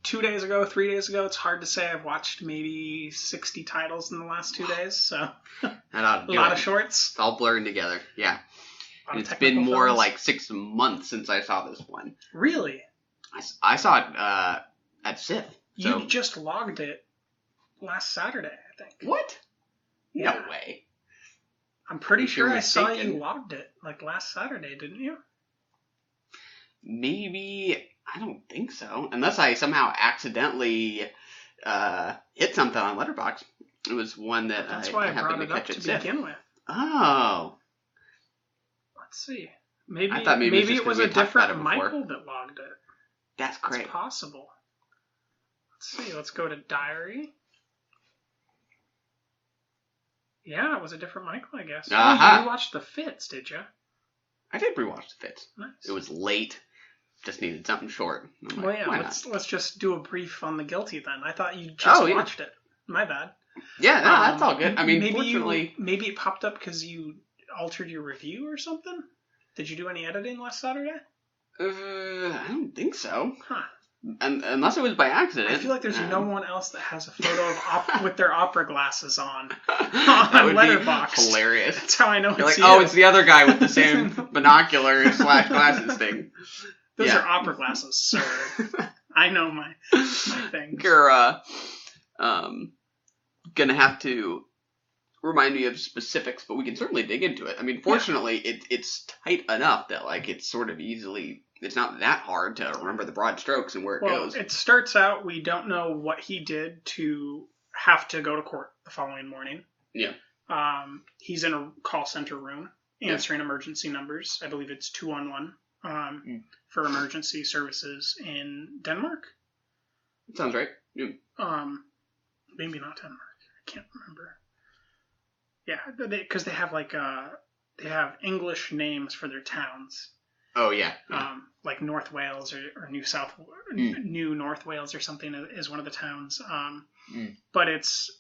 2 days ago, 3 days ago. It's hard to say. I've watched maybe 60 titles in the last 2 days, so a lot of shorts. It's all blurring together, yeah. And it's been more like 6 months since I saw this one. Really? I saw it at SIF. So. You just logged it last Saturday, I think. What? Yeah. No way. I'm pretty sure I saw you logged it like last Saturday, didn't you? Maybe. I don't think so. Unless I somehow accidentally hit something on Letterboxd. It was one that That's why I brought it up to begin with. Oh. Let's see. Maybe I thought maybe it was a different Michael that logged it. That's great. It's possible. Let's see. Let's go to diary. Yeah, it was a different Michael, I guess. Uh-huh. Oh, you rewatched The Fits, did you? I did rewatch The Fits. Nice. It was late. Just needed something short. Well, yeah, let's just do a brief on The Guilty then. I thought you just watched it. My bad. Yeah, no, that's all good. I mean, maybe it popped up because you altered your review or something? Did you do any editing last Saturday? I don't think so. Huh. Unless it was by accident. I feel like there's no one else that has a photo of with their opera glasses on Letterboxd. Hilarious. That's how I know You're it's like, it's the other guy with the same binoculars / glasses thing. Those are opera glasses, sir. I know my thing. You're gonna have to remind me of specifics, but we can certainly dig into it. I mean, fortunately, it's tight enough that like it's sort of easily. It's not that hard to remember the broad strokes and where it goes. It starts out, we don't know what he did to have to go to court the following morning. Yeah. He's in a call center room answering emergency numbers. I believe it's 211 for emergency services in Denmark. Sounds right. Yeah. Maybe not Denmark. I can't remember. Yeah, because they have they have English names for their towns. Oh yeah. Like North Wales or New North Wales or something is one of the towns. But it's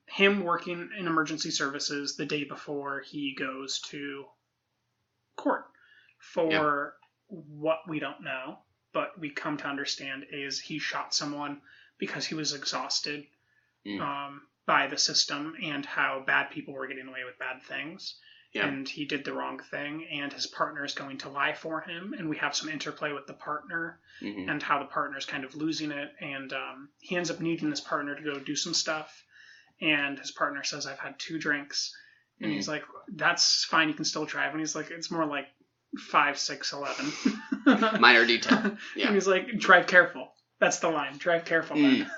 him working in emergency services the day before he goes to court for what we don't know, but we come to understand is he shot someone because he was exhausted by the system and how bad people were getting away with bad things. Yeah. And he did the wrong thing, and his partner is going to lie for him, and we have some interplay with the partner and how the partner is kind of losing it, and he ends up needing his partner to go do some stuff, and his partner says, I've had 2 drinks, and he's like, that's fine, you can still drive, and he's like, it's more like 5, 6, 11. Minor detail. Yeah. And he's like, drive careful. That's the line, drive careful, then.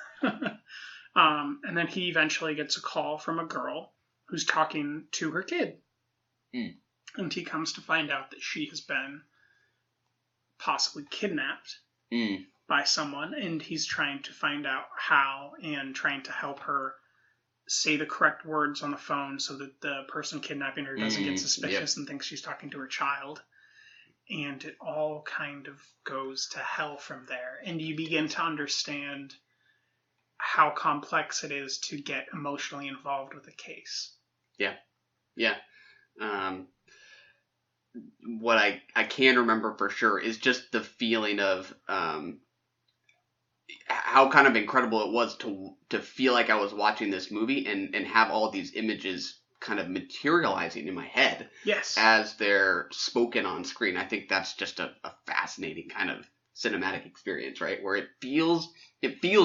And then he eventually gets a call from a girl who's talking to her kid. And he comes to find out that she has been possibly kidnapped by someone, and he's trying to find out how and trying to help her say the correct words on the phone so that the person kidnapping her doesn't get suspicious and thinks she's talking to her child. And it all kind of goes to hell from there. And you begin to understand how complex it is to get emotionally involved with a case. Yeah. What I can remember for sure is just the feeling of how kind of incredible it was to feel like I was watching this movie and have all these images kind of materializing in my head as they're spoken on screen. I think that's just a fascinating kind of cinematic experience, right? Where it feels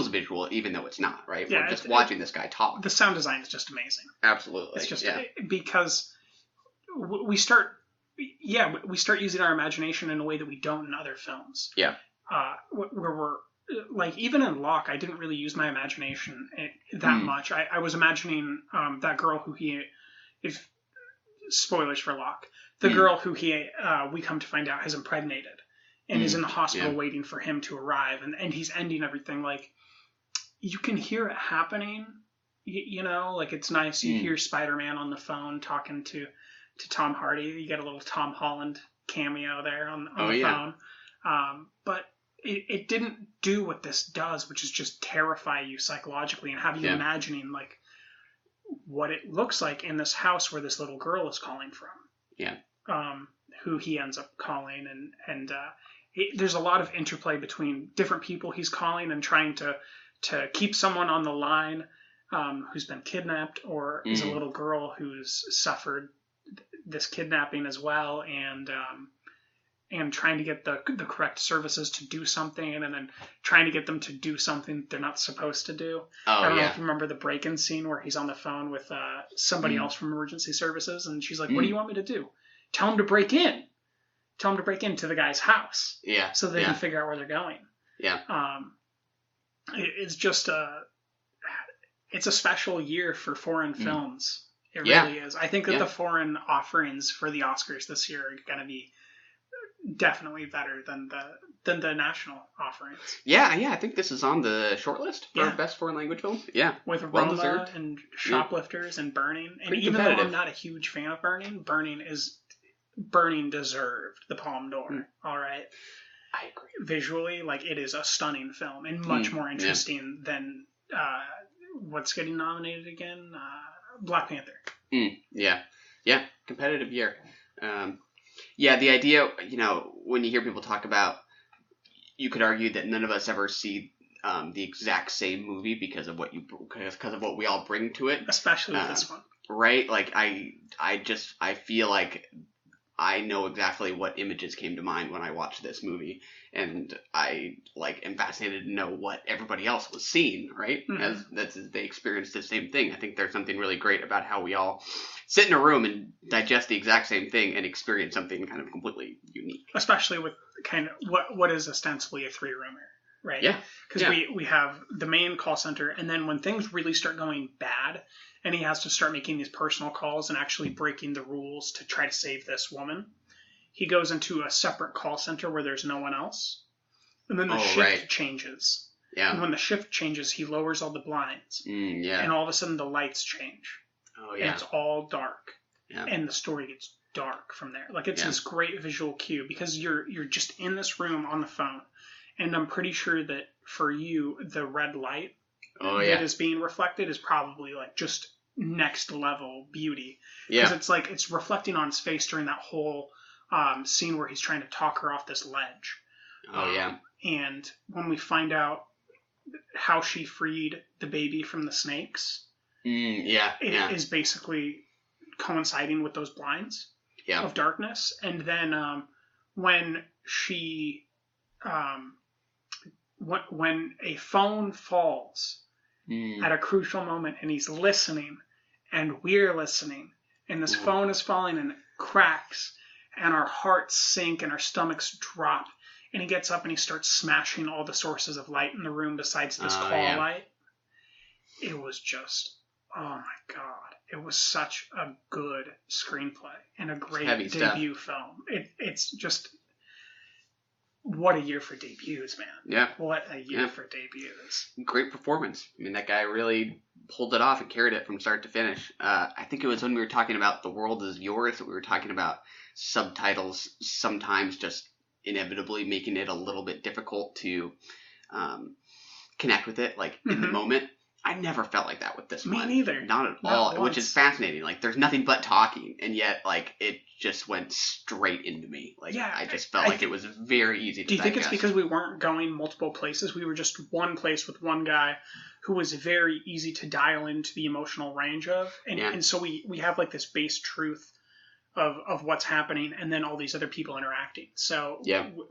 visual even though it's not, right? Yeah, we're just watching this guy talk. The sound design is just amazing. Absolutely. It's just because we start using our imagination in a way that we don't in other films. Yeah. Where we're like, even in Locke, I didn't really use my imagination that much. I was imagining that girl who if spoilers for Locke, the girl who we come to find out has impregnated and is in the hospital waiting for him to arrive, and he's ending everything. Like, you can hear it happening, you know, like it's nice. You hear Spider-Man on the phone talking to Tom Hardy. You get a little Tom Holland cameo there on the phone. But it didn't do what this does, which is just terrify you psychologically and have you imagining like what it looks like in this house where this little girl is calling from. Yeah. Who he ends up calling, and there's a lot of interplay between different people he's calling and trying to keep someone on the line who's been kidnapped or is a little girl who's suffered this kidnapping as well, and trying to get the correct services to do something, and then trying to get them to do something they're not supposed to do. I don't know if you remember the break-in scene where he's on the phone with somebody else from emergency services, and she's like, what do you want me to do? Tell him to break in. Tell him to break into the guy's house. Yeah. So they can figure out where they're going. Yeah. It's just it's a special year for foreign films. It really is. I think that the foreign offerings for the Oscars this year are going to be definitely better than the national offerings. Yeah, I think this is on the shortlist for best foreign language film. Yeah, with Roma and Shoplifters and Burning. And even though I'm not a huge fan of Burning deserved the Palme d'Or. All right, I agree. Visually, like, it is a stunning film and much more interesting than what's getting nominated again, Black Panther. Yeah, competitive year. Yeah, the idea, you know, when you hear people talk about, you could argue that none of us ever see the exact same movie because of what we all bring to it, especially with this one, right? Like, I feel like I know exactly what images came to mind when I watched this movie, and I am fascinated to know what everybody else was seeing, right? As they experienced the same thing. I think there's something really great about how we all sit in a room and digest the exact same thing and experience something kind of completely unique. Especially with kind of what is ostensibly a three-roomer, right? Yeah. Because we have the main call center, and then when things really start going bad, and he has to start making these personal calls and actually breaking the rules to try to save this woman, he goes into a separate call center where there's no one else. And then the shift changes. Yeah. And when the shift changes, he lowers all the blinds. And all of a sudden the lights change. And it's all dark. Yeah. And the story gets dark from there. Like, it's this great visual cue because you're just in this room on the phone. And I'm pretty sure that for you, the red light that is being reflected is probably like just next level beauty. Because it's like it's reflecting on his face during that whole scene where he's trying to talk her off this ledge. And when we find out how she freed the baby from the snakes, it is basically coinciding with those blinds of darkness. And then when she when a phone falls at a crucial moment, and he's listening and we're listening, and this phone is falling and it cracks, and our hearts sink and our stomachs drop, and he gets up and he starts smashing all the sources of light in the room besides this call light. It was just, oh my God. It was such a good screenplay and a great debut film. It's just, what a year for debuts, man. Yeah. What a year for debuts. Great performance. I mean, that guy really pulled it off and carried it from start to finish. I think it was when we were talking about The World Is Yours that we were talking about subtitles sometimes just inevitably making it a little bit difficult to connect with it, like, in the moment. I never felt like that with this Me one. neither. Not at all, which is fascinating. Like, there's nothing but talking, and yet, like, it just went straight into me. Like, yeah, I just felt like it was very easy to digest. Do you think it's because we weren't going multiple places? We were just one place with one guy who was very easy to dial into the emotional range of, and so we have, like, this base truth of what's happening, and then all these other people interacting. So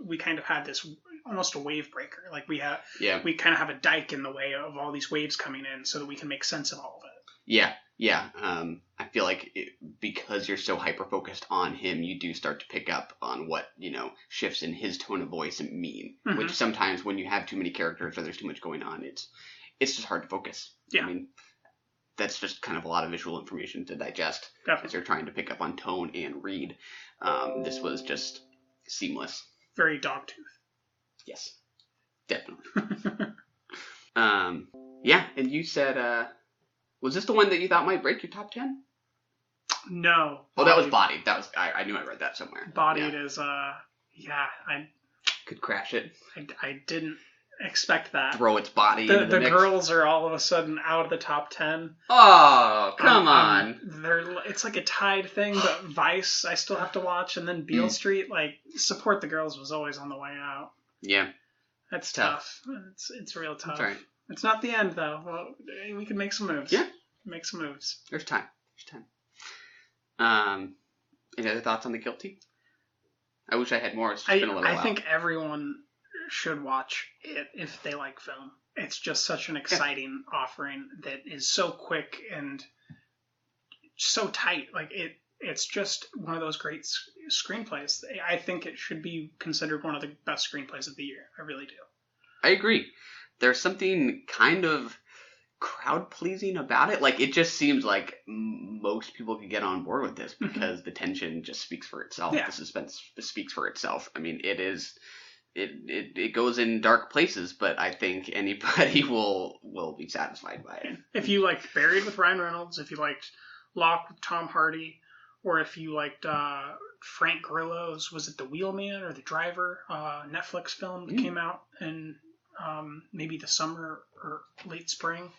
we kind of had this almost a wave breaker. Like we kind of have a dike in the way of all these waves coming in, so that we can make sense of all of it. Yeah. I feel like because you're so hyper focused on him, you do start to pick up on what shifts in his tone of voice mean. Mm-hmm. Which sometimes when you have too many characters or there's too much going on, it's just hard to focus. Yeah. I mean, that's just kind of a lot of visual information to digest as you're trying to pick up on tone and read. This was just seamless. Very dogtooth. Yes, definitely. And you said, was this the one that you thought might break your top 10? No. Oh, that was Bodied. That was I knew I read that somewhere. Bodied is I could crash it. I didn't expect that. Throw its body into the mix. Girls are all of a sudden out of the top 10. Oh, come on. It's like a tied thing, but Vice I still have to watch, and then Beale Street, like, Support the Girls was always on the way out. Yeah. That's tough. It's real tough. That's right. It's not the end, though. Well, we can make some moves. Yeah. Make some moves. There's time. Any other thoughts on The Guilty? I wish I had more. It's just been a little while. I think everyone should watch it if they like film. It's just such an exciting offering that is so quick and so tight. Like it's just one of those great screenplays. I think it should be considered one of the best screenplays of the year. I really do. I agree. There's something kind of crowd pleasing about it. Like, it just seems like most people could get on board with this because the tension just speaks for itself. Yeah. The suspense speaks for itself. I mean, it goes in dark places, but I think anybody will be satisfied by it. If you liked Buried with Ryan Reynolds, if you liked Locke with Tom Hardy, or if you liked Frank Grillo's, was it The Wheelman or The Driver, Netflix film that came out in maybe the summer or late spring.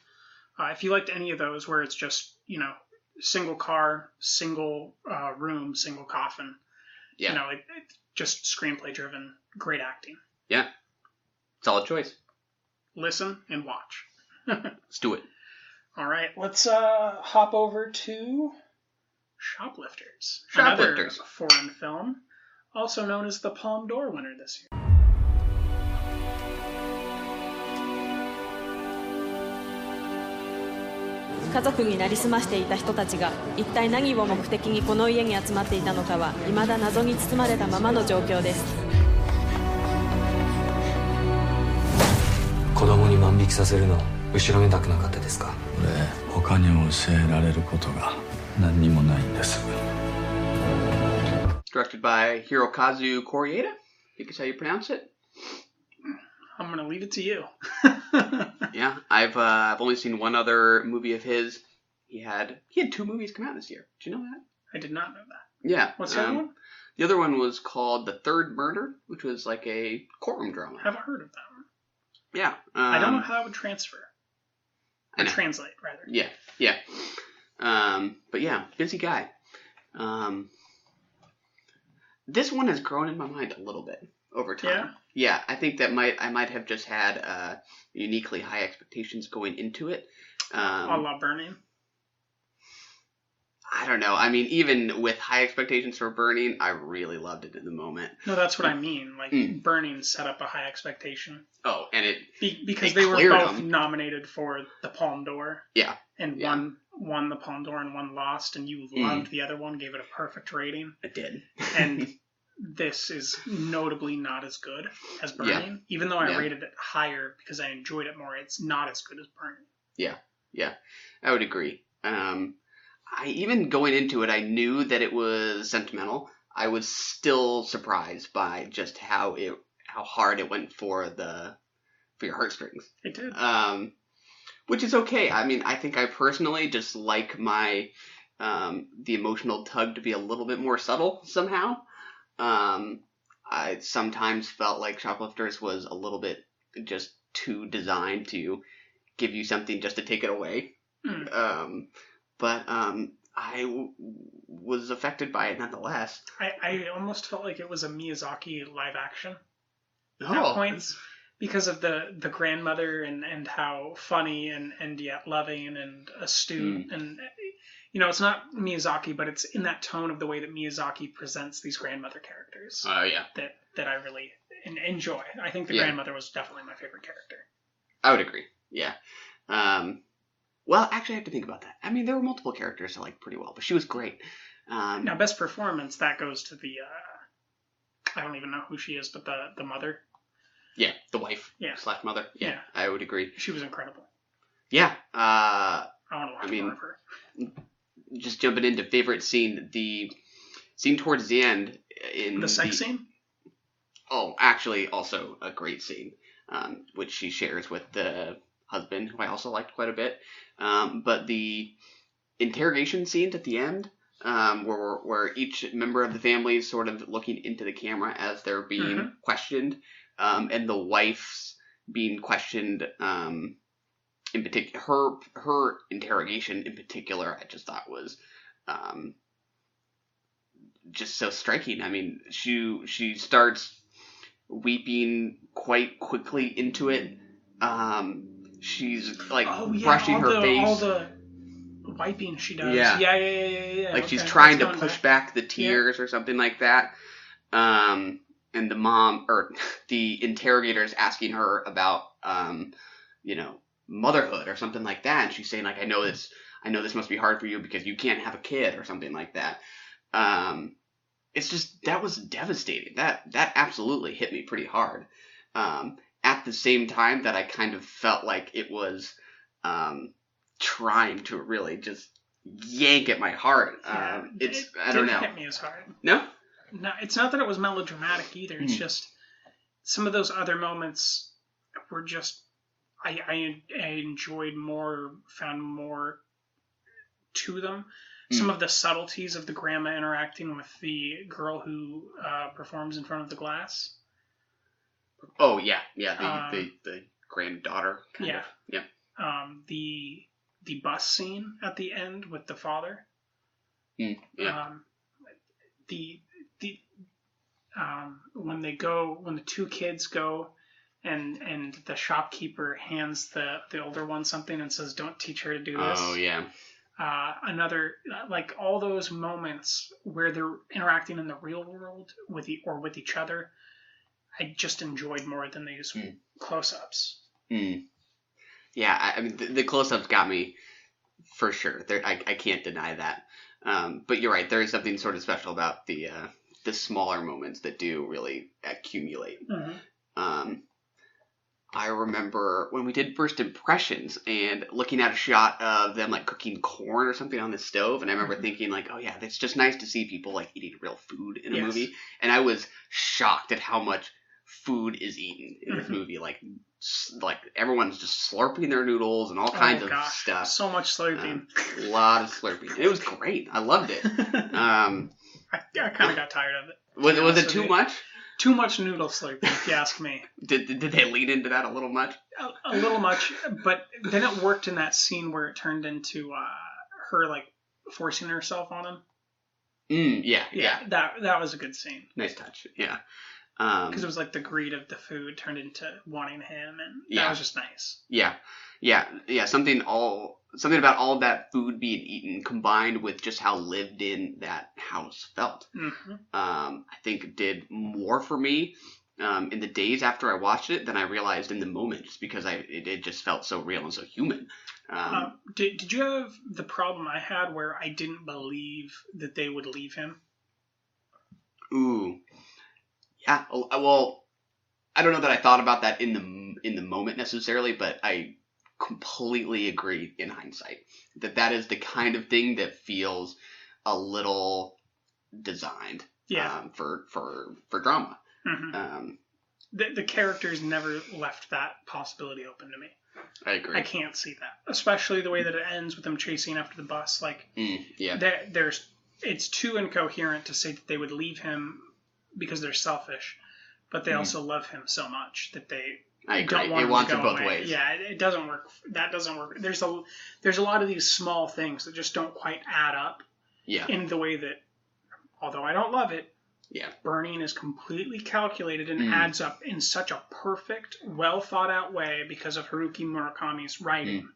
If you liked any of those where it's just, single car, single room, single coffin, just screenplay driven, great acting. Yeah. Solid choice. Listen and watch. Let's do it. All right. Let's hop over to Shoplifters. Another foreign film, also known as the Palme d'Or winner this year. 家族になりすましていた人たちが一体何を目的にこの家に集まっていたのかは未だ謎に包まれたままの状況です。子供に万引きさせるの後ろめたくなかったですか？俺他に教えられることが何にもないんです。 Directed by Hirokazu Koreeda, I think is how you pronounce it. I'm gonna leave it to you. Yeah, I've only seen one other movie of his. He had 2 movies come out this year. Did you know that? I did not know that. Yeah. What's the other one? The other one was called The Third Murder, which was like a courtroom drama. I haven't heard of that one. Yeah. I don't know how that would transfer. Or translate, rather. Yeah. But yeah, busy guy. This one has grown in my mind a little bit over time. Yeah, I think that I might have just had uniquely high expectations going into it. A la Burning? I don't know. I mean, even with high expectations for Burning, I really loved it in the moment. No, that's what I mean. Like, Burning set up a high expectation. Oh, and because they were both nominated for the Palme d'Or. Yeah. And one won the Palme d'Or and one lost, and you loved the other one, gave it a perfect rating. I did. And this is notably not as good as Burning. Even though I rated it higher because I enjoyed it more, it's not as good as Burning. Yeah. I would agree. Even going into it, I knew that it was sentimental. I was still surprised by just how hard it went for your heartstrings. It did. Which is okay. I mean, I think I personally just like my the emotional tug to be a little bit more subtle somehow. I sometimes felt like Shoplifters was a little bit just too designed to give you something just to take it away. But I was affected by it nonetheless. I almost felt like it was a Miyazaki live action at points because of the grandmother and how funny and yet loving and astute and it's not Miyazaki, but it's in that tone of the way that Miyazaki presents these grandmother characters. That I really enjoy. I think the grandmother was definitely my favorite character. I would agree. Yeah. Well, actually, I have to think about that. I mean, there were multiple characters I liked pretty well, but she was great. Now, best performance, that goes to the, I don't even know who she is, but the mother. Yeah, the wife / mother. Yeah, I would agree. She was incredible. Yeah. I want to watch more of her. Just jumping into favorite scene, the scene towards the end. The sex scene? Oh, actually, also a great scene, which she shares with the husband, who I also liked quite a bit. But the interrogation scenes at the end, where each member of the family is sort of looking into the camera as they're being questioned, and the wife's being questioned, in particular, her interrogation in particular, I just thought was just so striking. I mean, she starts weeping quite quickly into it. She's like brushing her face. All the wiping she does. Yeah. Yeah. Like she's trying to push back the tears or something like that. And the mom or the interrogator is asking her about motherhood or something like that, and she's saying like, I know this must be hard for you because you can't have a kid or something like that. It's just, that was devastating. That absolutely hit me pretty hard. At the same time that I kind of felt like it was trying to really just yank at my heart. I don't know. It didn't hit me as hard. No? No, it's not that it was melodramatic either. It's just some of those other moments were just, I enjoyed more, found more to them. Some of the subtleties of the grandma interacting with the girl who performs in front of the glass. Oh yeah, the granddaughter. Kind of. Yeah. The bus scene at the end with the father. Yeah. When the two kids go, and the shopkeeper hands the older one something and says, "Don't teach her to do this." Oh yeah. Another, like all those moments where they're interacting in the real world with each other, I just enjoyed more than these close-ups. Yeah, I mean the close-ups got me for sure. I can't deny that. But you're right. There is something sort of special about the smaller moments that do really accumulate. I remember when we did first impressions and looking at a shot of them like cooking corn or something on the stove, and I remember thinking like, oh yeah, it's just nice to see people like eating real food in a movie. And I was shocked at how much food is eaten in this movie. Like everyone's just slurping their noodles and all kinds of stuff. So much slurping. A lot of slurping. And it was great. I loved it. I kind of got tired of it. Was it too much? Too much noodle slurping, if you ask me. Did they lean into that a little much? A little much, but then it worked in that scene where it turned into her like forcing herself on him. Yeah. That was a good scene. Nice touch. Yeah. Because it was like the greed of the food turned into wanting him, and that was just nice. Yeah. Something about all that food being eaten combined with just how lived in that house felt. I think it did more for me in the days after I watched it than I realized in the moment, just because it just felt so real and so human. Did you have the problem I had where I didn't believe that they would leave him? Ooh. Yeah, well, I don't know that I thought about that in the moment necessarily, but I completely agree in hindsight that is the kind of thing that feels a little designed for drama. The characters never left that possibility open to me. I agree. I can't see that, especially the way that it ends with them chasing after the bus. Like, it's too incoherent to say that they would leave him because they're selfish, but they also love him so much that they I agree. don't want it wants to it go both away. ways. Yeah, it doesn't work. That doesn't work. There's a lot of these small things that just don't quite add up. Yeah. In the way that, although I don't love it, yeah, burning is completely calculated and adds up in such a perfect, well thought out way because of Haruki Murakami's writing,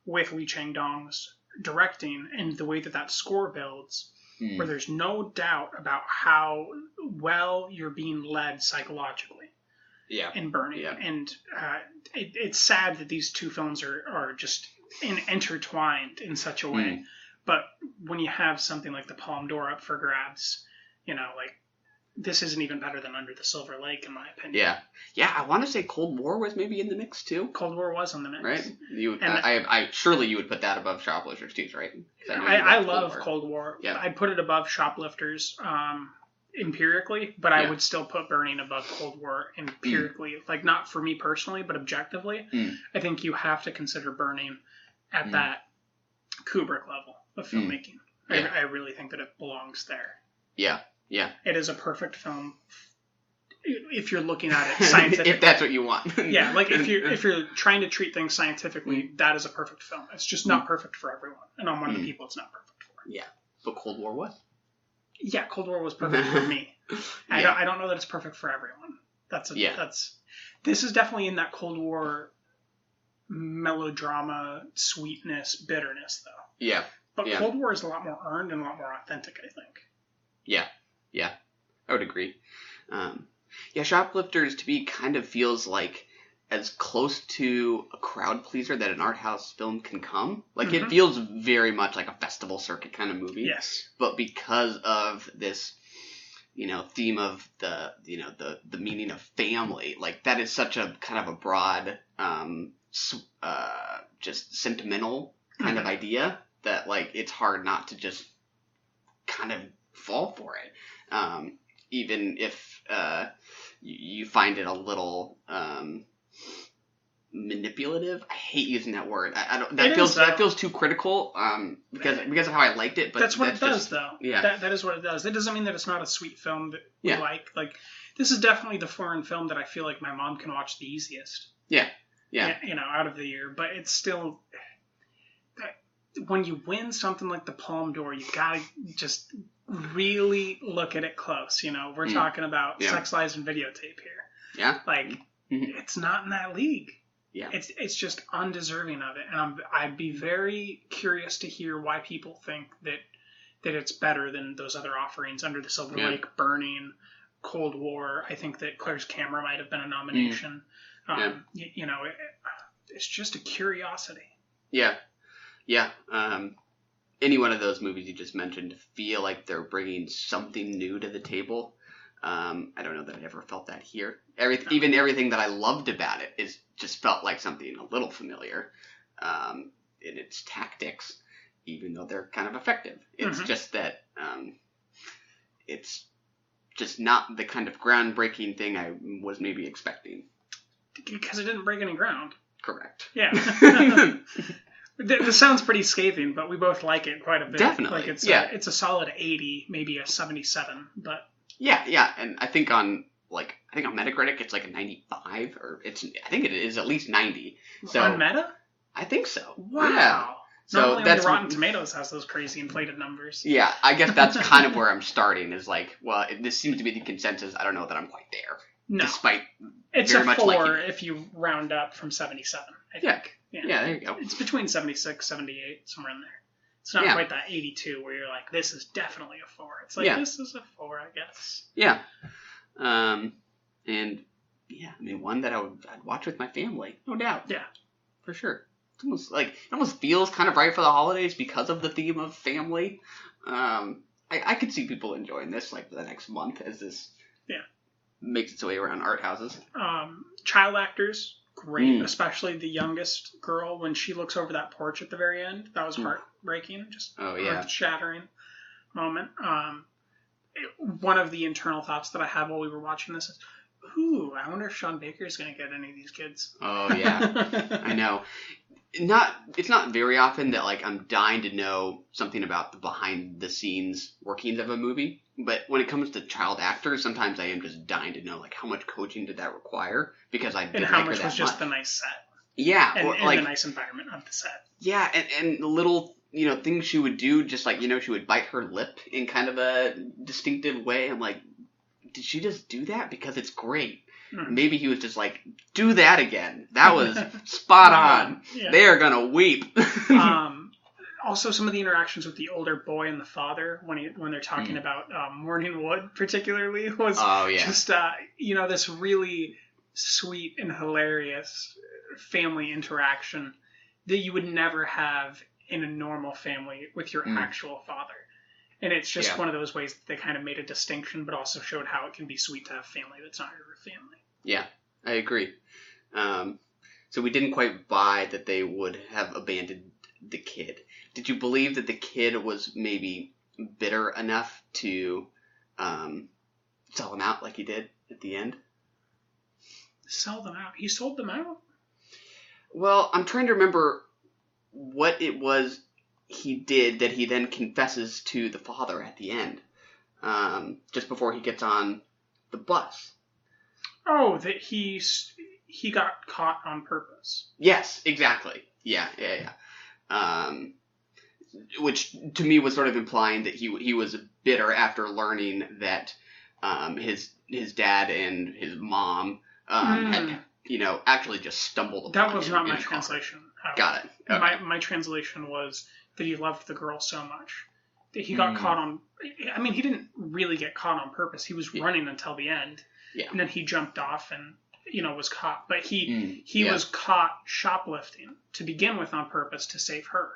with Lee Chang-dong's directing, and the way that score builds, where there's no doubt about how well you're being led psychologically. Yeah. In Burning. Yeah. And it's sad that these two films are just intertwined in such a way. But when you have something like the Palme d'Or up for grabs, this isn't even better than Under the Silver Lake, in my opinion. Yeah. Yeah, I want to say Cold War was maybe in the mix, too. Cold War was in the mix. Right? Surely you would put that above Shoplifters, too, right? I love Cold War. Yeah. I'd put it above Shoplifters empirically, but I would still put Burning above Cold War empirically. Not for me personally, but objectively. I think you have to consider Burning at that Kubrick level of filmmaking. Yeah. I really think that it belongs there. Yeah. Yeah. It is a perfect film if you're looking at it scientifically. If that's what you want. Yeah, if you're trying to treat things scientifically, that is a perfect film. It's just not perfect for everyone. And I'm one of the people it's not perfect for. Yeah. But Cold War was? Yeah, Cold War was perfect for me. I don't know that it's perfect for everyone. This is definitely in that Cold War melodrama, sweetness, bitterness, though. Yeah. But Cold War is a lot more earned and a lot more authentic, I think. Yeah. Yeah. I would agree. Shoplifters to me kind of feels like as close to a crowd pleaser that an art house film can come. It feels very much like a festival circuit kind of movie. Yes. But because of this, theme of the meaning of family, that is such a kind of a broad, just sentimental kind of idea that it's hard not to just kind of fall for it. Even if you find it a little manipulative. I hate using that word. That feels too critical because of how I liked it. But that's what it does, though. Yeah, that is what it does. It doesn't mean that it's not a sweet film that we like. This is definitely the foreign film that I feel like my mom can watch the easiest. Yeah. Out of the year, but it's still. When you win something like the Palme d'Or, you gotta just really look at it close. We're talking about Sex, Lies, and Videotape here. Yeah. It's not in that league. Yeah. It's just undeserving of it, and I'd be very curious to hear why people think that it's better than those other offerings, Under the Silver Lake, Burning, Cold War. I think that Claire's Camera might have been a nomination. It's just a curiosity. Yeah. Yeah, any one of those movies you just mentioned feel like they're bringing something new to the table. I don't know that I ever felt that here. Even everything that I loved about it just felt like something a little familiar in its tactics, even though they're kind of effective. It's just that it's just not the kind of groundbreaking thing I was maybe expecting. Because it didn't break any ground. Correct. Yeah. This sounds pretty scathing, but we both like it quite a bit. Definitely. It's a solid 80, maybe a 77, but yeah, and I think on Metacritic it's like a 95, or I think it is at least 90. So on Meta? I think so. Wow. Yeah. So normally only Rotten Tomatoes has those crazy inflated numbers. Yeah, I guess that's kind of where I'm starting. Is this seems to be the consensus. I don't know that I'm quite there. No. Despite it's very a much 4 if you round up from 77. I think. Yeah, there you go. It's between 76, 78, somewhere in there. It's not quite that 82 where you're like, this is definitely a 4. It's like, this is a 4, I guess. Yeah. And, one that I'd watch with my family, no doubt. Yeah. For sure. It's almost feels kind of right for the holidays because of the theme of family. I could see people enjoying this, for the next month as this makes its way around art houses. Child actors. Great, especially the youngest girl when she looks over that porch at the very end. That was heartbreaking, just earth-shattering moment. One of the internal thoughts that I had while we were watching this is, I wonder if Sean Baker is going to get any of these kids. Oh, yeah. I know. It's not very often that like I'm dying to know something about the behind the scenes workings of a movie, but when it comes to child actors, sometimes I am just dying to know like how much coaching did that require, because I didn't and how like her much that was just much. the nice set. Yeah, and like the nice environment of the set. Yeah, and the little things she would do, just like she would bite her lip in kind of a distinctive way. I'm like, did she just do that? Because it's great. Maybe he was just like, do that again. That was spot on. Yeah. They are gonna weep. Also, some of the interactions with the older boy and the father when they're talking about Morning Wood, particularly, was just this really sweet and hilarious family interaction that you would never have in a normal family with your actual father. And it's just one of those ways that they kind of made a distinction, but also showed how it can be sweet to have family that's not your family. Yeah, I agree. So we didn't quite buy that they would have abandoned the kid. Did you believe that the kid was maybe bitter enough to sell them out like he did at the end? Sell them out? He sold them out? Well, I'm trying to remember what it was he did that he then confesses to the father at the end, just before he gets on the bus. Oh, that he got caught on purpose. Yes, exactly. Yeah. Which to me was sort of implying that he was bitter after learning that his dad and his mom had actually just stumbled upon him. That was not my translation. Got it. Okay. My translation was that he loved the girl so much that he got caught on. I mean, he didn't really get caught on purpose. He was running until the end, and then he jumped off and was caught. But he was caught shoplifting to begin with on purpose to save her.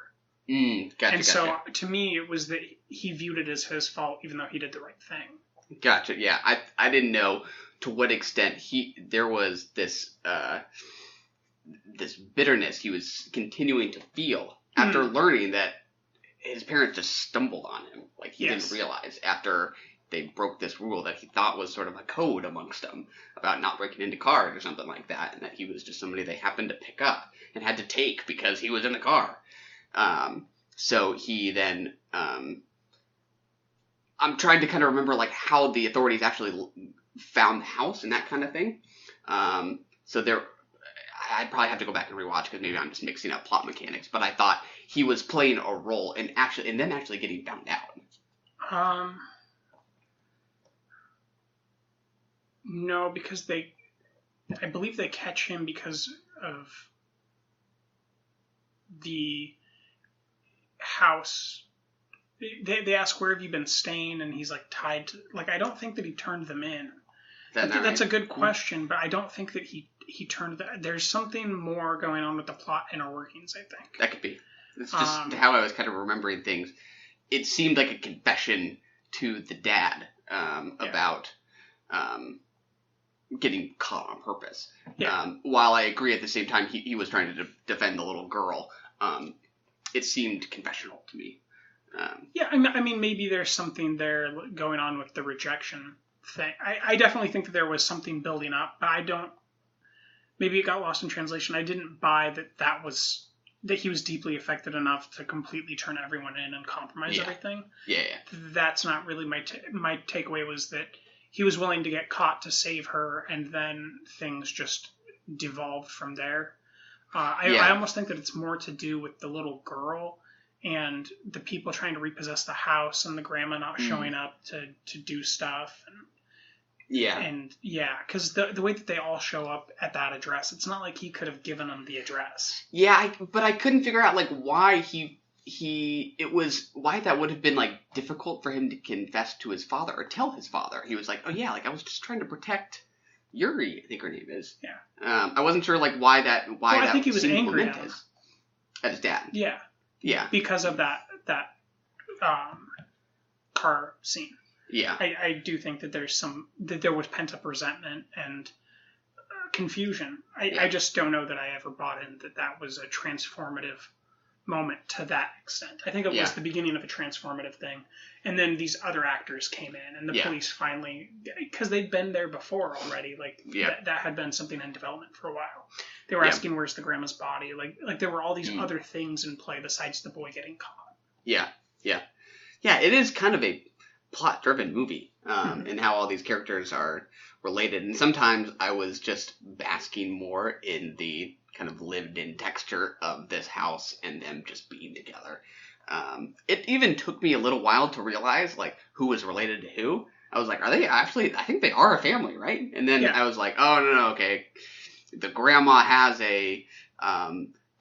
Gotcha. So to me, it was that he viewed it as his fault, even though he did the right thing. Gotcha. Yeah, I didn't know to what extent there was this bitterness he was continuing to feel after learning that his parents just stumbled on him. Like he didn't realize after they broke this rule that he thought was sort of a code amongst them about not breaking into cars or something like that, and that he was just somebody they happened to pick up and had to take because he was in the car. So he then, I'm trying to kind of remember like how the authorities actually found the house and that kind of thing. I'd probably have to go back and rewatch because maybe I'm just mixing up plot mechanics, but I thought he was playing a role in then actually getting found out. No, because I believe they catch him because of the house. They ask, where have you been staying? And he's like tied to, like, I don't think that he turned them in. That's a good question, but I don't think that he turned that. There's something more going on with the plot inner workings, I think. That could be. It's just how I was kind of remembering things. It seemed like a confession to the dad about getting caught on purpose. Yeah. While I agree at the same time he was trying to defend the little girl, it seemed confessional to me. I mean, maybe there's something there going on with the rejection thing. I definitely think that there was something building up, but maybe it got lost in translation. I didn't buy that he was deeply affected enough to completely turn everyone in and compromise everything. Yeah. That's not really my takeaway was that he was willing to get caught to save her, and then things just devolved from there. I almost think that it's more to do with the little girl and the people trying to repossess the house and the grandma not showing up to do stuff. Because the way that they all show up at that address, it's not like he could have given them the address. Yeah, but I couldn't figure out like why why that would have been like difficult for him to confess to his father or tell his father. He was like, oh yeah, like I was just trying to protect Yuri, I think her name is. Yeah. I wasn't sure like why that. I think he was angry at his dad. Yeah. Yeah. Because of that car scene. Yeah. I do think that there was pent up resentment and confusion. I just don't know that I ever bought in that was a transformative moment to that extent. I think it was the beginning of a transformative thing. And then these other actors came in, and the police finally, because they'd been there before already, like that had been something in development for a while. They were asking, where's the grandma's body? Like there were all these other things in play besides the boy getting caught. Yeah, it is kind of a plot-driven movie, and how all these characters are related. And sometimes I was just basking more in the kind of lived-in texture of this house and them just being together. It even took me a little while to realize, like, who was related to who. I was like, are they actually... I think they are a family, right? And then I was like, oh, no, okay. The grandma has a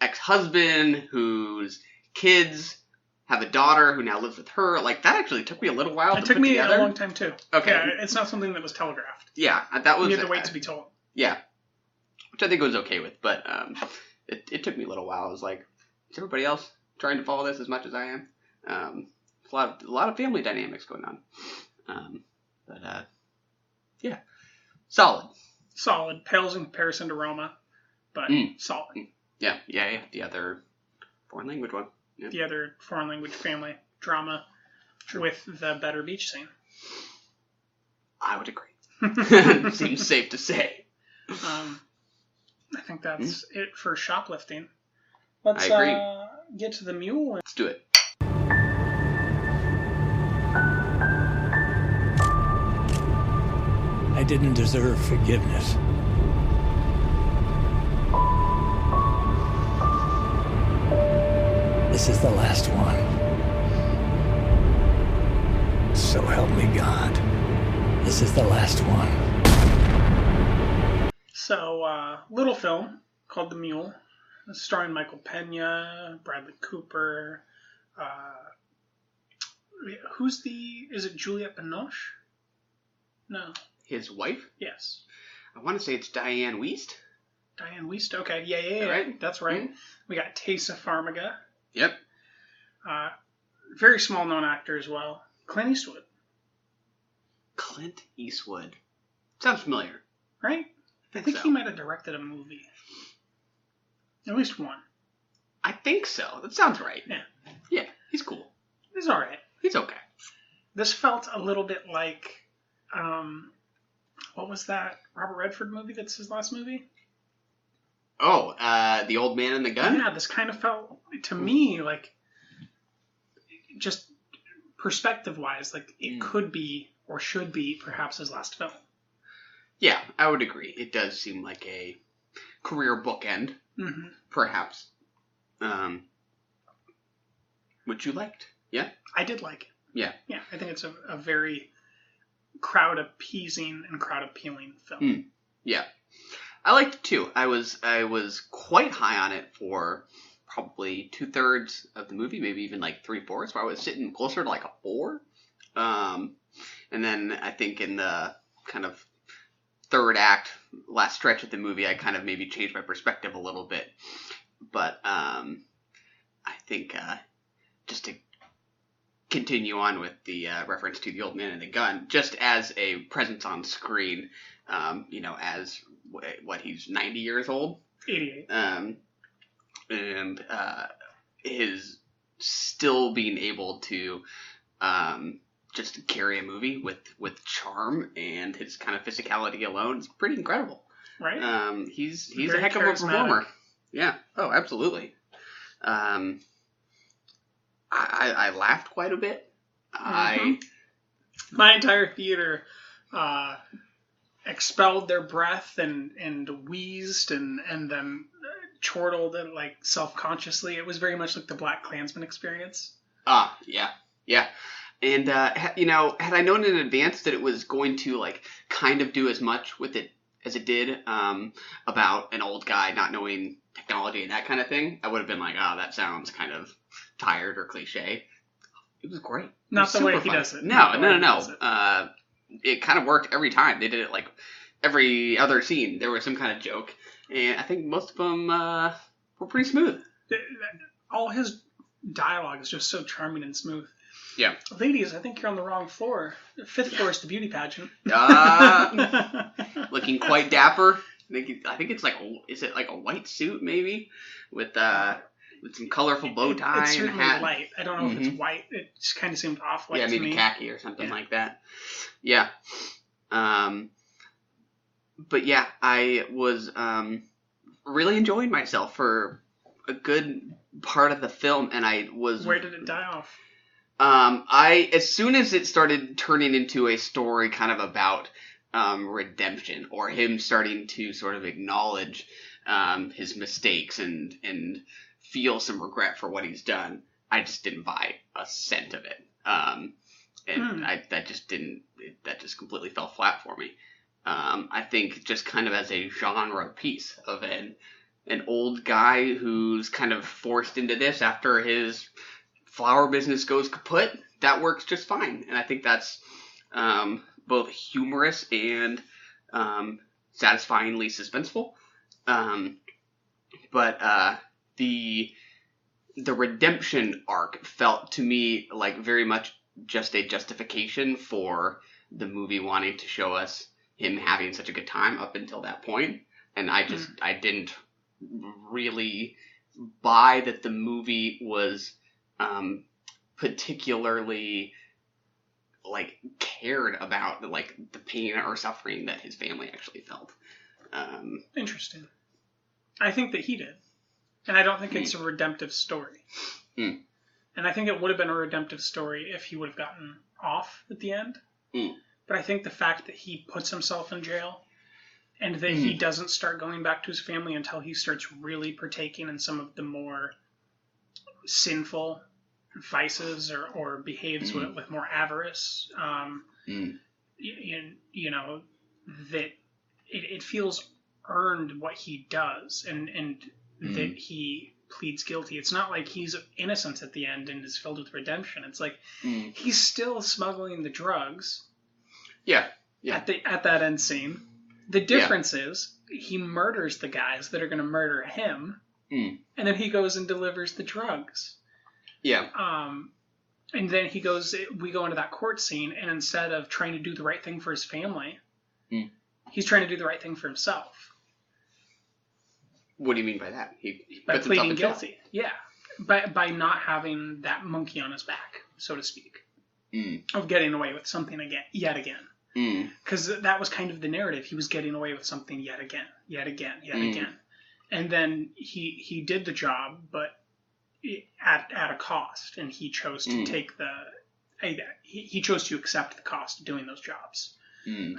ex-husband whose kids have a daughter who now lives with her. Like, that actually took me a little while to put together. It took me a long time, too. Okay. Yeah, it's not something that was telegraphed. Yeah, that was... You had to wait to be told. Yeah. Which I think I was okay with, but it took me a little while. I was like, is everybody else trying to follow this as much as I am? A lot of family dynamics going on. Yeah. Solid. Pales in comparison to Roma, but solid. Yeah. The other foreign language one. Yeah. The other foreign language family drama with the better beach scene. I would agree. Seems safe to say. I think that's it for shoplifting. Let's get to the Mule. Let's do it. I didn't deserve forgiveness. This is the last one. So help me God. This is the last one. So, little film called The Mule, starring Michael Pena, Bradley Cooper. Is it Juliette Binoche? No. His wife? Yes. I want to say it's Diane Wiest. Diane Wiest, okay. Yeah. Right? That's right. Mm-hmm. We got Taysa Farmiga. Yep. Very small known actor as well. Clint Eastwood. Clint Eastwood. Sounds familiar. Right? I think he might have directed a movie. At least one. I think so. That sounds right. Yeah. Yeah, he's cool. He's alright. He's okay. This felt a little bit like, what was that Robert Redford movie that's his last movie? Oh, The Old Man and the Gun? Yeah, this kind of felt, to me, like, just perspective-wise, like it could be, or should be, perhaps his last film. Yeah, I would agree. It does seem like a career bookend, perhaps. Which you liked, yeah? I did like it. Yeah. Yeah, I think it's a very crowd-appeasing and crowd-appealing film. Yeah. I liked it too. I was quite high on it for probably 2/3 of the movie, maybe even like 3/4, where I was sitting closer to like a 4. And then I think in the kind of third act, last stretch of the movie, I kind of maybe changed my perspective a little bit. But I think just to continue on with the reference to The Old Man and the Gun, just as a presence on screen, as what he's 90 years old, 88, and his still being able to just carry a movie with charm and his kind of physicality alone is pretty incredible. Right. He's a heck of a performer. Yeah. Oh, absolutely. I laughed quite a bit. My entire theater expelled their breath and wheezed and then chortled and like self-consciously. It was very much like the Black Klansman experience. Yeah. And had I known in advance that it was going to like kind of do as much with it as it did about an old guy not knowing technology and that kind of thing, I would have been like, oh, that sounds kind of tired or cliche. It was great. Not the way he does it. No. It kind of worked every time. They did it like every other scene. There was some kind of joke, and I think most of them were pretty smooth. All his dialogue is just so charming and smooth. Yeah. Ladies, I think you're on the wrong floor. The 5th floor is the beauty pageant. Looking quite dapper. I think it's like, is it like a white suit maybe with with some colorful bow tie it's and certainly hat. light. I don't know if it's white. It just kind of seemed off-white to me. Yeah, maybe khaki or something like that. Yeah. But yeah, I was really enjoying myself for a good part of the film, and I was... Where did it die off? As soon as it started turning into a story kind of about redemption, or him starting to sort of acknowledge his mistakes and feel some regret for what he's done, I just didn't buy a cent of it. That just completely fell flat for me. I think just kind of as a genre piece of an old guy who's kind of forced into this after his flower business goes kaput, that works just fine. And I think that's both humorous and satisfyingly suspenseful. But the redemption arc felt to me like very much just a justification for the movie wanting to show us him having such a good time up until that point. And I didn't really buy that the movie was particularly like cared about like the pain or suffering that his family actually felt. Interesting. I think that he did. And I don't think it's a redemptive story. And I think it would have been a redemptive story if he would have gotten off at the end. But I think the fact that he puts himself in jail and that he doesn't start going back to his family until he starts really partaking in some of the more sinful vices or behaves with more avarice, you know, that it feels earned what he does and that he pleads guilty. It's not like he's innocent at the end and is filled with redemption. It's like he's still smuggling the drugs. Yeah. At that end scene. The difference is he murders the guys that are going to murder him, and then he goes and delivers the drugs. Yeah. And then we go into that court scene, and instead of trying to do the right thing for his family, he's trying to do the right thing for himself. What do you mean by that? By pleading guilty. Yeah. By not having that monkey on his back, so to speak, of getting away with something yet again. Because that was kind of the narrative. He was getting away with something yet again. And then he did the job, but at a cost, and he chose to he chose to accept the cost of doing those jobs,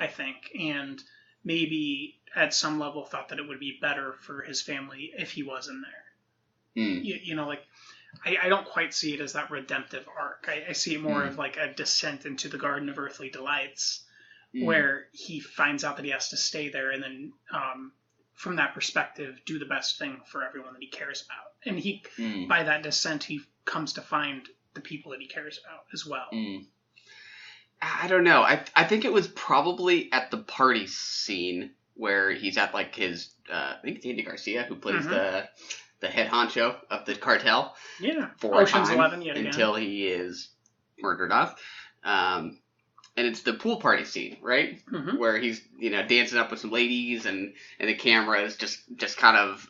I think. And maybe at some level thought that it would be better for his family if he wasn't there. You know, like, I don't quite see it as that redemptive arc. I see it more of like a descent into the Garden of Earthly Delights, where he finds out that he has to stay there, and then from that perspective do the best thing for everyone that he cares about. And he by that descent he comes to find the people that he cares about as well. I don't know. I think it was probably at the party scene where he's at like his I think it's Andy Garcia who plays the head honcho of the cartel. Yeah. For Ocean's 11 yet again. Until he is murdered off. And it's the pool party scene, right? Where he's, dancing up with some ladies, and the camera is just kind of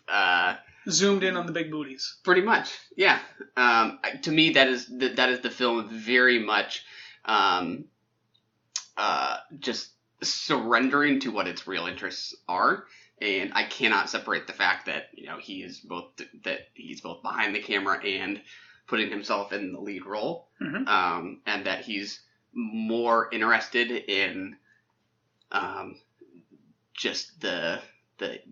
zoomed in on the big booties. Pretty much, yeah. To me, that is the film very much just surrendering to what its real interests are, and I cannot separate the fact that he's both behind the camera and putting himself in the lead role, and that he's more interested in just the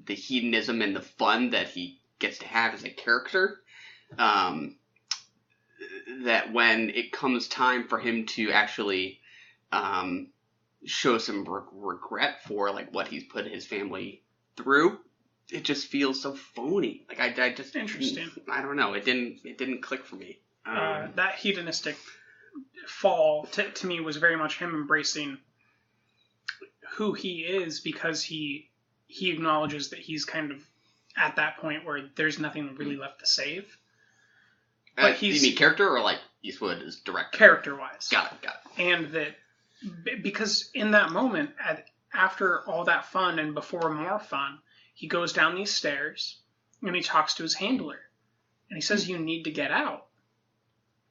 hedonism and the fun that he gets to have as a character, that when it comes time for him to actually show some regret for like what he's put his family through, it just feels so phony. Like I just interesting. I don't know. It didn't click for me. That hedonistic fall to me was very much him embracing who he is, because he acknowledges that he's kind of at that point where there's nothing really left to save. But you mean character or like Eastwood as director? Character wise. Got it. And that because in that moment, after all that fun and before more fun, he goes down these stairs and he talks to his handler. And he says, you need to get out.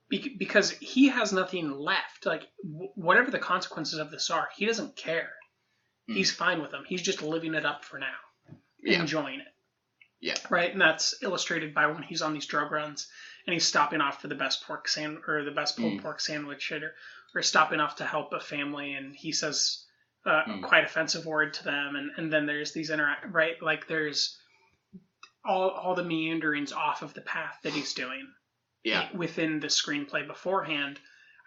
Because he has nothing left. Like, whatever the consequences of this are, he doesn't care. He's fine with them. He's just living it up for now. Enjoying it. Yeah. Right? And that's illustrated by when he's on these drug runs and he's stopping off for the best pulled pork sandwich, or stopping off to help a family, and he says a quite offensive word to them, and then there's these right? Like, there's all the meanderings off of the path that he's doing. Yeah. Within the screenplay beforehand,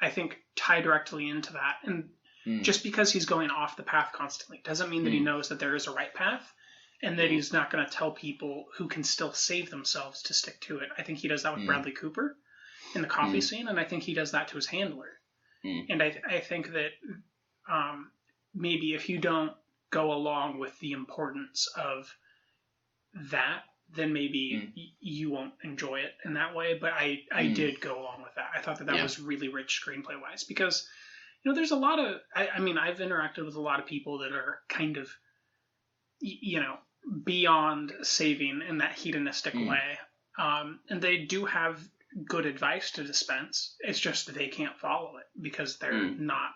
I think tie directly into that. And just because he's going off the path constantly doesn't mean that he knows that there is a right path, and that he's not going to tell people who can still save themselves to stick to it. I think he does that with Bradley Cooper in the coffee scene, and I think he does that to his handler. And I think that maybe if you don't go along with the importance of that, then maybe you won't enjoy it in that way. But I did go along with that. I thought that was really rich screenplay-wise, because, you know, there's a lot of... I mean, I've interacted with a lot of people that are kind of, you know, beyond saving in that hedonistic way. And they do have good advice to dispense. It's just that they can't follow it because they're not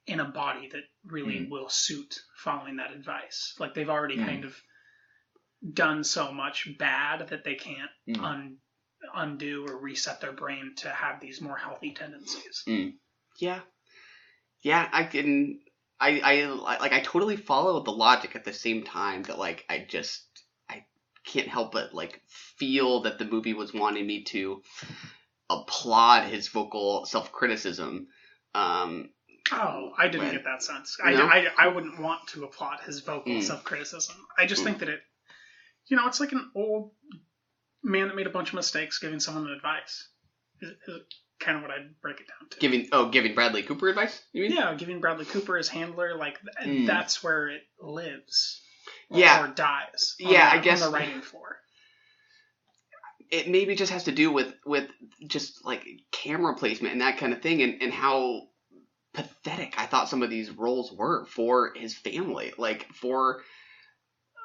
in a body that really will suit following that advice. Like, they've already kind of done so much bad that they can't undo or reset their brain to have these more healthy tendencies. Yeah, I totally follow the logic at the same time that, like, I can't help but, like, feel that the movie was wanting me to applaud his vocal self-criticism. I didn't get that sense. No? I wouldn't want to applaud his vocal self-criticism. I just think that it's like an old man that made a bunch of mistakes giving someone advice. Is kind of what I'd break it down to. Giving Bradley Cooper advice, you mean? Yeah, giving Bradley Cooper his handler, like, that's where it lives. Or dies. I guess on the writing floor. It maybe just has to do with just, like, camera placement and that kind of thing, and how pathetic I thought some of these roles were for his family. Like, for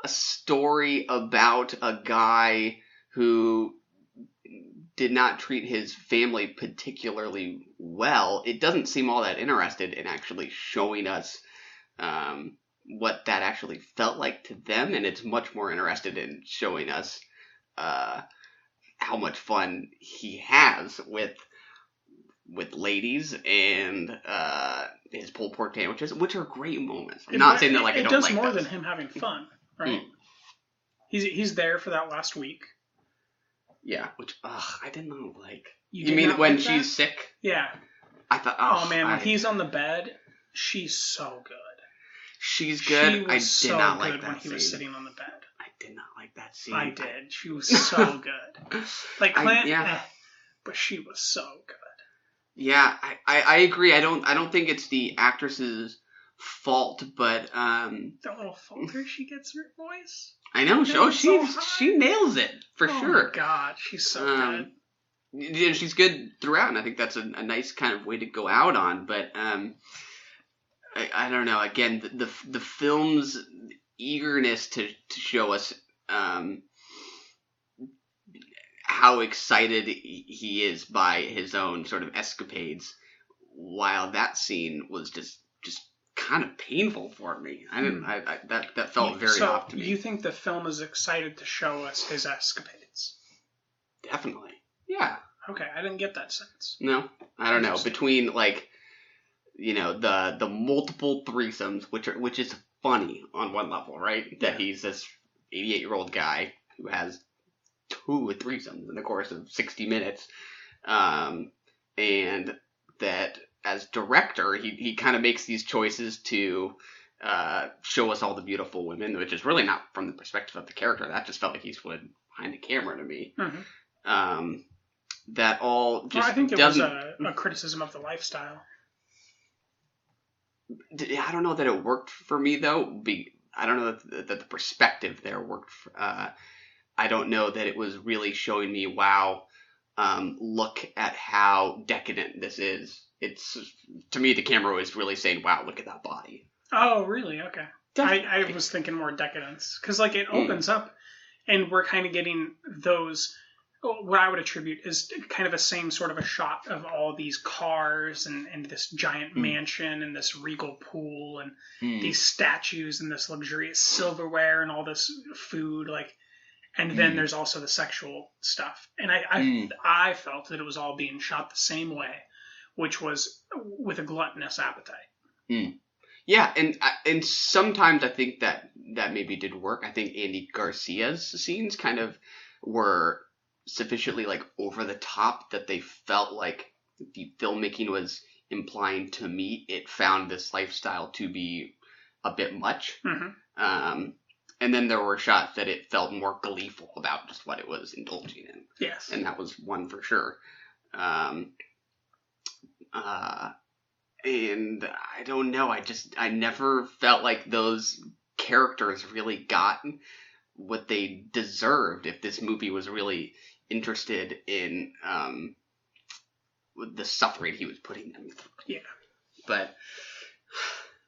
a story about a guy who did not treat his family particularly well, it doesn't seem all that interested in actually showing us what that actually felt like to them, and it's much more interested in showing us how much fun he has with ladies and his pulled pork sandwiches, which are great moments. I'm not saying that, like, I don't like those. It does more than him having fun, right? He's there for that last week. Yeah, which, I didn't know, like... You mean when she's sick? Yeah. I thought, oh man, when he's on the bed, she's so good. She's good. She was I did not like that when he was scene. sitting on the bed. I did not like that scene. I did. She was so good. Like, Clint, but she was so good. Yeah, I agree. I don't think it's the actress's fault, but that little falter she gets her voice. I know. She nails it for sure. Oh my god, she's so good. Yeah, she's good throughout, and I think that's a nice kind of way to go out on. But I don't know. Again, the film's eagerness to show us how excited he is by his own sort of escapades, while that scene was just kind of painful for me. I didn't. That felt very off to me. You think the film is excited to show us his escapades? Definitely. Yeah. Okay, I didn't get that sense. No, I don't know. Between, like, you know, the multiple threesomes, which is funny on one level, right? That he's this 88-year-old guy who has 2 threesomes in the course of 60 minutes, and that as director, he kind of makes these choices to show us all the beautiful women, which is really not from the perspective of the character. That just felt like he's behind the camera to me. Mm-hmm. That all just I think it was a criticism of the lifestyle. I don't know that it worked for me, though. I don't know that the perspective there worked. I don't know that it was really showing me, wow, look at how decadent this is. It's, to me, the camera was really saying, wow, look at that body. Oh, really? Okay. I was thinking more decadence. Because, like, it opens up, and we're kind of getting those what I would attribute is kind of the same sort of a shot of all these cars and this giant mansion and this regal pool and these statues and this luxurious silverware and all this food, like, and then there's also the sexual stuff. And I felt that it was all being shot the same way, which was with a gluttonous appetite. Yeah, and sometimes I think that maybe did work. I think Andy Garcia's scenes kind of were sufficiently like over the top that they felt like the filmmaking was implying to me it found this lifestyle to be a bit much. And then there were shots that it felt more gleeful about just what it was indulging in. Yes. And that was one for sure. And I don't know, I never felt like those characters really got what they deserved if this movie was really interested in the suffering he was putting them through. Yeah. But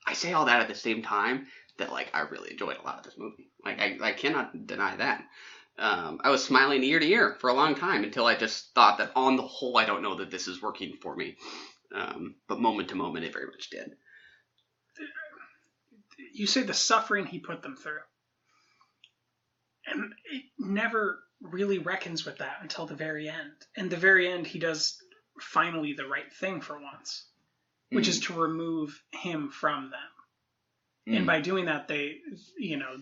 I say all that at the same time that, like, I really enjoyed a lot of this movie. Like, I cannot deny that. I was smiling ear to ear for a long time until I just thought that on the whole, I don't know that this is working for me. But moment to moment, it very much did. You say the suffering he put them through. And it never really reckons with that until the very end. And the very end, he does finally the right thing for once, which is to remove him from them. And by doing that, they,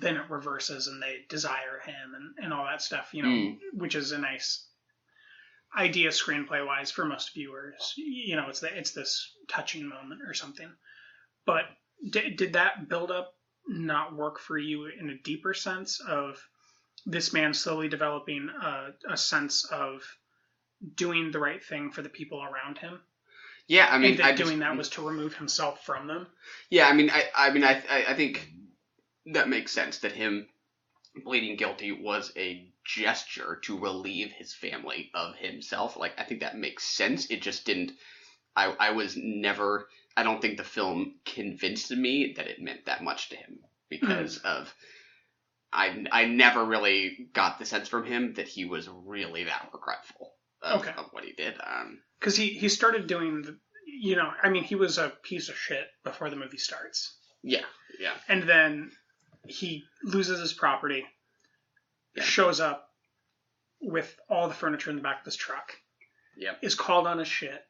then it reverses and they desire him and all that stuff, which is a nice idea screenplay-wise for most viewers. It's this touching moment or something. But did that build-up not work for you in a deeper sense of this man slowly developing a sense of doing the right thing for the people around him? Yeah, I mean, and doing that was to remove himself from them. Yeah, I think that makes sense that him pleading guilty was a gesture to relieve his family of himself. Like, I think that makes sense. It just didn't. I was never. I don't think the film convinced me that it meant that much to him because of. I never really got the sense from him that he was really that regretful of what he did. Because he started doing, he was a piece of shit before the movie starts. Yeah. And then he loses his property, shows up with all the furniture in the back of his truck, is called on his shit,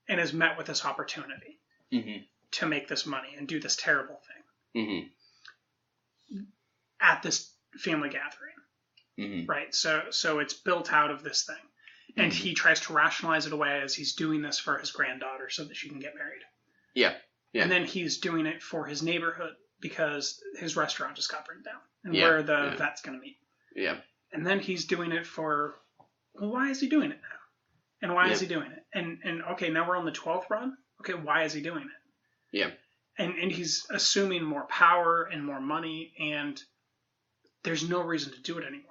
and is met with this opportunity to make this money and do this terrible thing at this family gathering. Right? So it's built out of this thing. And he tries to rationalize it away as he's doing this for his granddaughter so that she can get married. Yeah. And then he's doing it for his neighborhood because his restaurant just got burned down. And where the vet's going to meet. Yeah. And then he's doing it for, why is he doing it now? And why is he doing it? And okay, now we're on the 12th run. Okay, why is he doing it? Yeah. And he's assuming more power and more money, and there's no reason to do it anymore.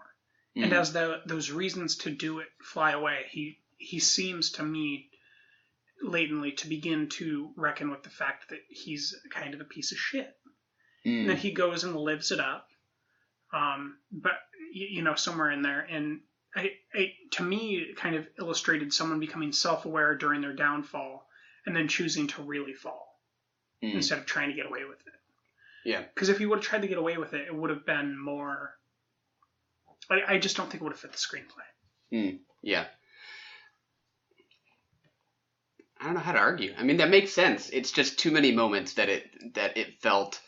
And as those reasons to do it fly away, he seems to me latently to begin to reckon with the fact that he's kind of a piece of shit. And then he goes and lives it up, but somewhere in there. And to me, it kind of illustrated someone becoming self-aware during their downfall and then choosing to really fall instead of trying to get away with it. Yeah. Because if he would have tried to get away with it, it would have been more. I just don't think it would have fit the screenplay. Yeah. I don't know how to argue. I mean, that makes sense. It's just too many moments that it felt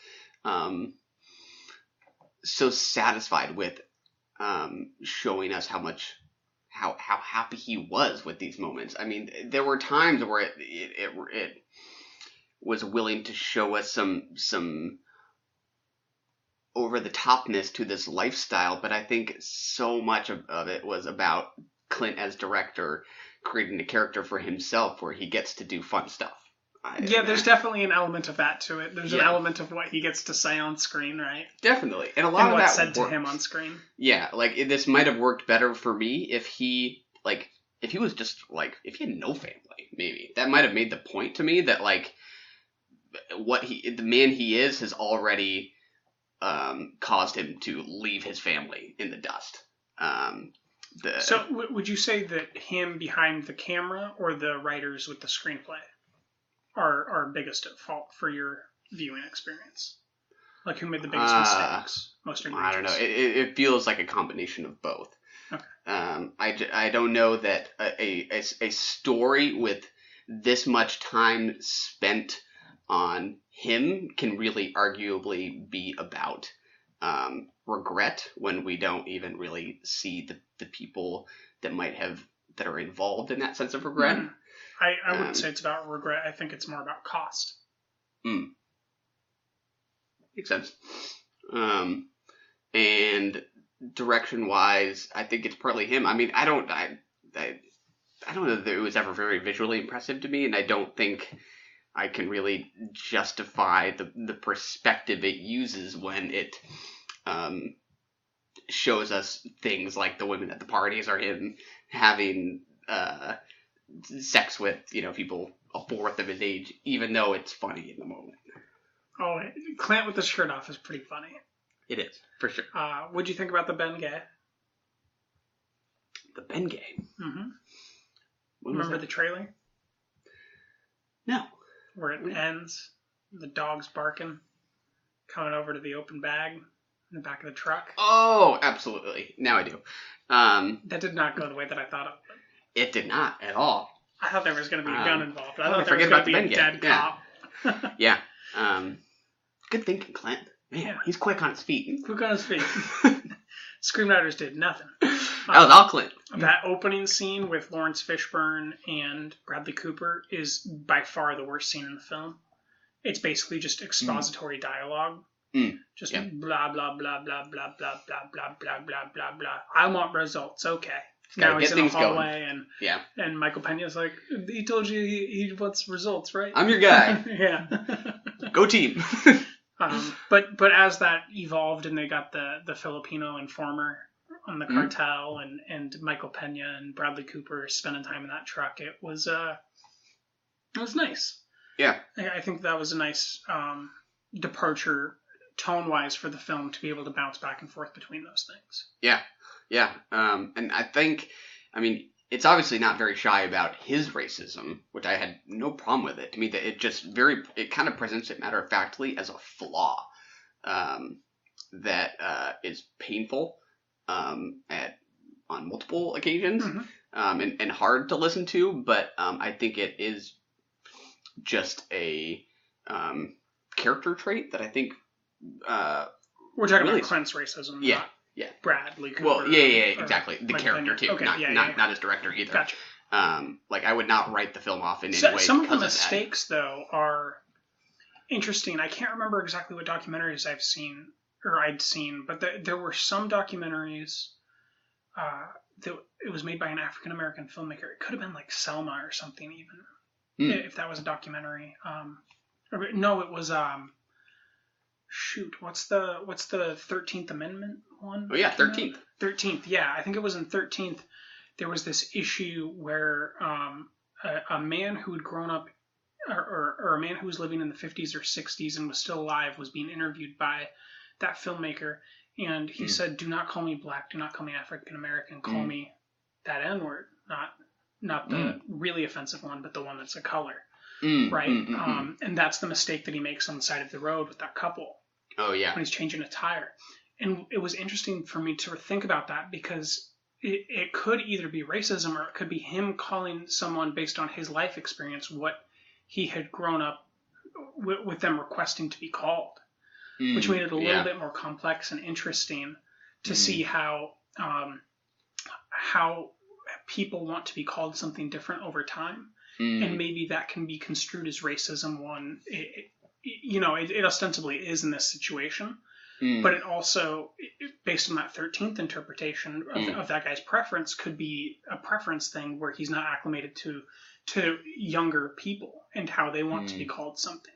so satisfied with showing us how happy he was with these moments. I mean, there were times where it was willing to show us some over the topness to this lifestyle, but I think so much of it was about Clint as director creating a character for himself where he gets to do fun stuff. There's definitely an element of that to it. There's an element of what he gets to say on screen, right? Definitely. And a lot of what's that said to him on screen. Yeah, like this might have worked better for me if he was just like, if he had no family, maybe. That might have made the point to me that like the man he is has already caused him to leave his family in the dust. So would you say that him behind the camera or the writers with the screenplay are biggest at fault for your viewing experience? Like, who made the biggest mistakes, most egregious? I don't know. It feels like a combination of both. Okay. I don't know that a story with this much time spent on him can really arguably be about regret when we don't even really see the people that are involved in that sense of regret. I wouldn't say it's about regret. I think it's more about cost. Makes sense. And direction-wise, I think it's partly him. I mean, I don't know that it was ever very visually impressive to me, and I don't think I can really justify the perspective it uses when it shows us things like the women at the parties are him having sex with, people a fourth of his age, even though it's funny in the moment. Oh, Clint with the shirt off is pretty funny. It is, for sure. What'd you think about the Bengay? The Bengay? Mm-hmm. Remember the trailer? No. Where it ends, the dog's barking, coming over to the open bag in the back of the truck. Oh, absolutely. Now I do. That did not go the way that I thought of it. It did not at all. I thought there was going to be a gun involved. I thought there was going to be a dead cop. Yeah. Good thinking, Clint. Man, he's quick on his feet. Quick on his feet. Screenwriters did nothing. That was all Clint. That opening scene with Lawrence Fishburne and Bradley Cooper is by far the worst scene in the film. It's basically just expository dialogue. Just blah, blah, blah, blah, blah, blah, blah, blah, blah, blah, blah, blah. I want results. Okay. Now he's in the hallway, and Michael Pena's like, he told you he wants results, right? I'm your guy. Yeah. Go team. But as that evolved and they got the Filipino informer on the cartel and Michael Pena and Bradley Cooper spending time in that truck, it was nice. Yeah. I think that was a nice departure tone-wise for the film to be able to bounce back and forth between those things. Yeah. Yeah. And I think, it's obviously not very shy about his racism, which I had no problem with it. To me, that it kind of presents it matter-of-factly as a flaw that is painful on multiple occasions and hard to listen to, but I think it is just a character trait that I think we're talking about Clint's racism. Yeah. Yeah, Bradley Cooper. Well, yeah, exactly. The character too, okay, not as director either. Gotcha. I would not write the film off in any way. Some of the mistakes, though, are interesting. I can't remember exactly what documentaries I'd seen, but there were some documentaries that it was made by an African American filmmaker. It could have been like Selma or something, even if that was a documentary. No, it was. Shoot, what's the 13th Amendment one? Oh yeah, 13th. 13th, yeah. I think it was in 13th. There was this issue where a man who had grown up, or a man who was living in the 50s or 60s and was still alive, was being interviewed by that filmmaker, and he said, "Do not call me black. Do not call me African American. Call me that N-word, not the really offensive one, but the one that's a color." Right? And that's the mistake that he makes on the side of the road with that couple. Oh, yeah. When he's changing a tire. And it was interesting for me to think about that because it could either be racism or it could be him calling someone based on his life experience what he had grown up with them requesting to be called, which made it a little bit more complex and interesting to see how people want to be called something different over time. And maybe that can be construed as racism. It ostensibly is in this situation, but it also, based on that 13th interpretation of that guy's preference, could be a preference thing where he's not acclimated to younger people and how they want to be called something.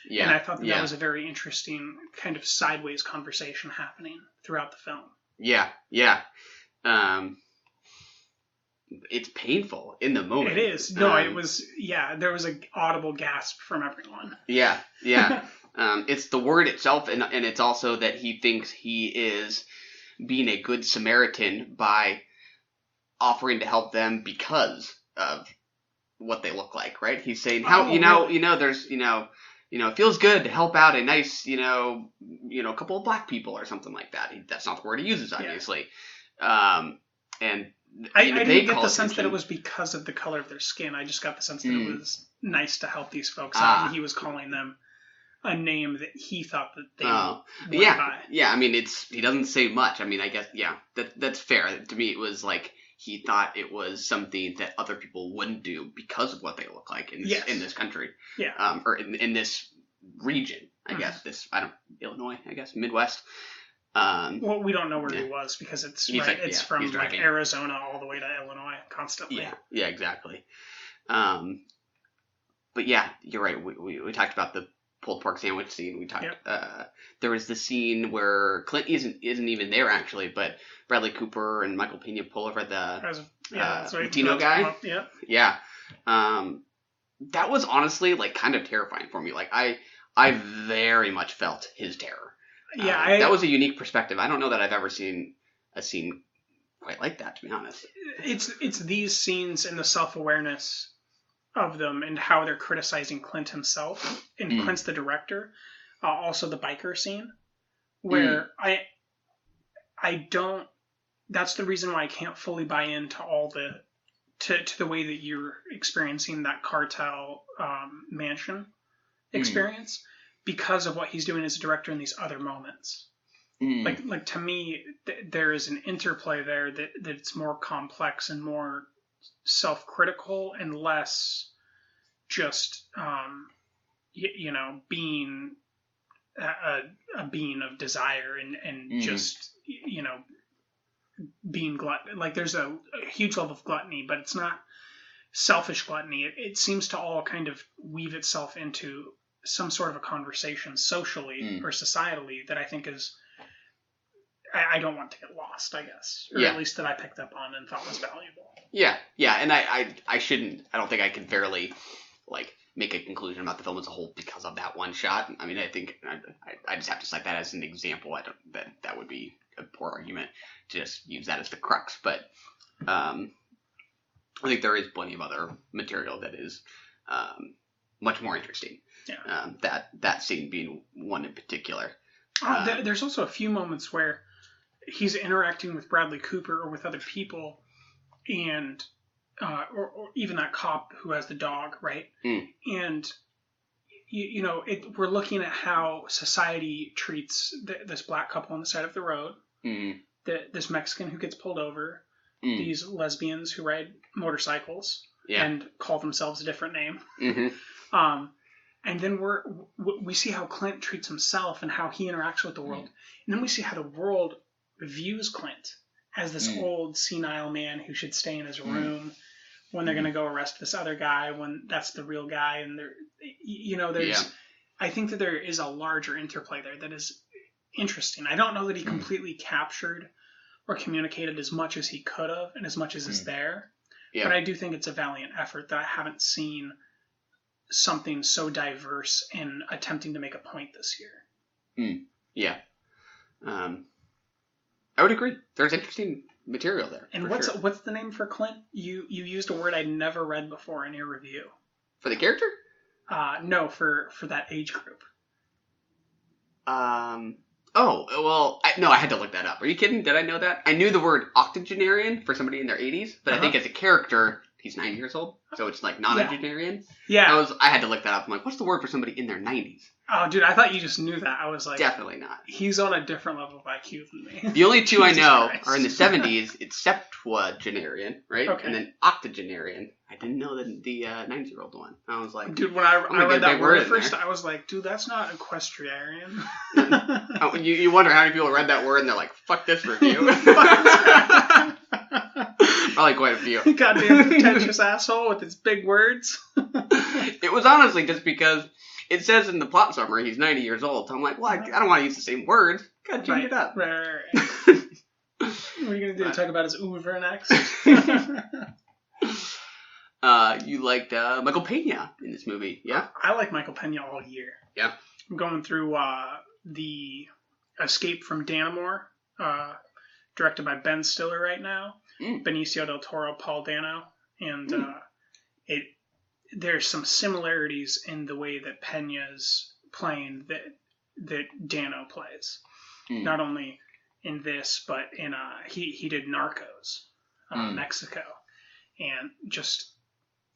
Yeah. And I thought that was a very interesting kind of sideways conversation happening throughout the film. Yeah. It's painful in the moment. It is. No, it was, there was an audible gasp from everyone. Yeah. It's the word itself, and it's also that he thinks he is being a good Samaritan by offering to help them because of what they look like, right? He's saying how there's it feels good to help out a nice couple of black people or something like that. That's not the word he uses, obviously. Yeah. And I didn't get the sense that it was because of the color of their skin. I just got the sense that it was nice to help these folks out, and he was calling them a name that he thought that they would buy. Yeah, I mean, he doesn't say much. I mean, I guess, that's fair. To me, it was like he thought it was something that other people wouldn't do because of what they look like in this country. Yeah. Or in this region, I guess. Illinois, I guess, Midwest. Well, we don't know where he was because it's from like Arizona all the way to Illinois constantly. Yeah, exactly. But yeah, you're right. We talked about the pulled pork sandwich scene. We talked. There was the scene where Clint isn't even there actually, but Bradley Cooper and Michael Pena pull over the Latino guy. Yeah. That was honestly like kind of terrifying for me. Like I very much felt his terror. Yeah, that was a unique perspective. I don't know that I've ever seen a scene quite like that, to be honest. It's these scenes and the self-awareness of them and how they're criticizing Clint himself. And Clint's the director. Also the biker scene where I don't. That's the reason why I can't fully buy into all to the way that you're experiencing that cartel mansion experience. Because of what he's doing as a director in these other moments. Like to me, there is an interplay there that it's more complex and more self-critical and less just, being a being of desire and just, being glutton. Like there's a huge level of gluttony, but it's not selfish gluttony. It seems to all kind of weave itself into some sort of a conversation socially or societally that I think is, I don't want to get lost, I guess. Or at least that I picked up on and thought was valuable. Yeah. And I shouldn't, I don't think I can fairly, like, make a conclusion about the film as a whole because of that one shot. I mean, I think I just have to cite that as an example. That would be a poor argument to just use that as the crux. But I think there is plenty of other material that is much more interesting. Yeah. That scene being one in particular. There's also a few moments where he's interacting with Bradley Cooper or with other people, and or even that cop who has the dog, right? And we're looking at how society treats this black couple on the side of the road, this Mexican who gets pulled over, these lesbians who ride motorcycles and call themselves a different name. And then we see how Clint treats himself and how he interacts with the world. And then we see how the world views Clint as this old senile man who should stay in his room when they're going to go arrest this other guy, when that's the real guy. And I think that there is a larger interplay there that is interesting. I don't know that he completely captured or communicated as much as he could have and as much as is there. Yeah. But I do think it's a valiant effort that I haven't seen something so diverse in attempting to make a point this year. Yeah. I would agree. There's interesting material there. And what's the name for Clint? You used a word I'd never read before in your review. For the character? No, for that age group. I had to look that up. Are you kidding? Did I know that? I knew the word octogenarian for somebody in their 80s, but I think as a character, he's 90 years old, so it's like nonagenarian. Yeah. I had to look that up. I'm like, what's the word for somebody in their 90s? Oh, dude, I thought you just knew that. I was like... Definitely not. He's on a different level of IQ than me. The only two I know are in the 70s. It's septuagenarian, right? Okay. And then octogenarian. I didn't know the 90-year-old one. I was like... Dude, when I read that word at first, I was like, dude, that's not equestrian. You wonder how many people read that word and they're like, fuck this review. Probably quite a few. Goddamn pretentious asshole with his big words. It was honestly just because it says in the plot summary he's 90 years old. So I'm like, well, I don't want to use the same words. Gotta change it up. Right. What are you going to do? Talk about his Uber next? You liked Michael Pena in this movie, yeah? I like Michael Pena all year. Yeah. I'm going through the Escape from Dannemore, directed by Ben Stiller right now. Benicio del Toro, Paul Dano, and there's some similarities in the way that Peña's playing that Dano plays. Not only in this, but in he did Narcos, Mexico, and just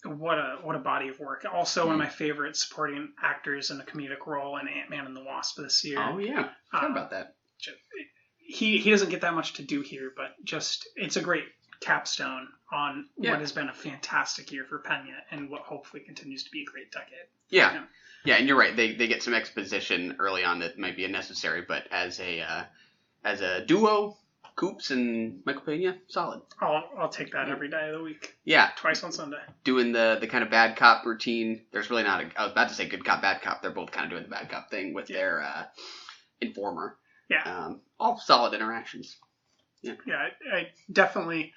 what a body of work. Also one of my favorite supporting actors in a comedic role in Ant-Man and the Wasp this year. Oh yeah, I forgot about that. He doesn't get that much to do here, but just it's a great capstone on what has been a fantastic year for Peña and what hopefully continues to be a great decade. Yeah, and you're right. They get some exposition early on that might be unnecessary, but as a duo, Coops and Michael Peña, solid. I'll take that every day of the week. Yeah, twice on Sunday. Doing the kind of bad cop routine. There's really not I was about to say good cop, bad cop. They're both kind of doing the bad cop thing with their informer. Yeah. All solid interactions. Yeah. Yeah, I definitely.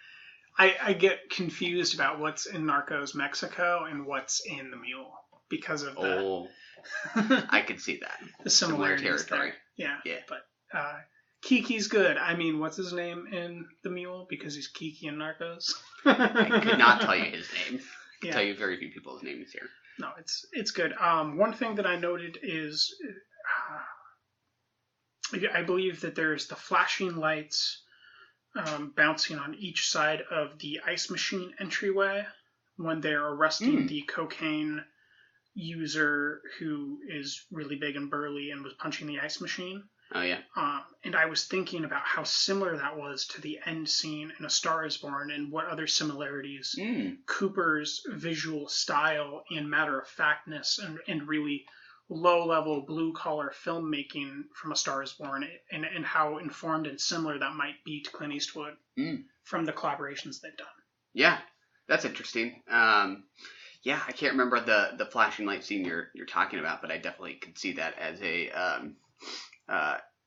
I get confused about what's in Narcos Mexico and what's in the Mule because of the. I could see that. The similar territory. There. Yeah. But Kiki's good. I mean, what's his name in the Mule? Because he's Kiki in Narcos. I could not tell you his name. I can tell you very few people's names here. No, it's good. One thing that I noted is. I believe that there's the flashing lights bouncing on each side of the ice machine entryway when they're arresting the cocaine user who is really big and burly and was punching the ice machine. Oh, yeah. And I was thinking about how similar that was to the end scene in A Star is Born and what other similarities Cooper's visual style and matter-of-factness and really low-level, blue-collar filmmaking from A Star is Born and how informed and similar that might be to Clint Eastwood from the collaborations they've done. Yeah, that's interesting. Yeah, I can't remember the flashing light scene you're talking about, but I definitely could see that as a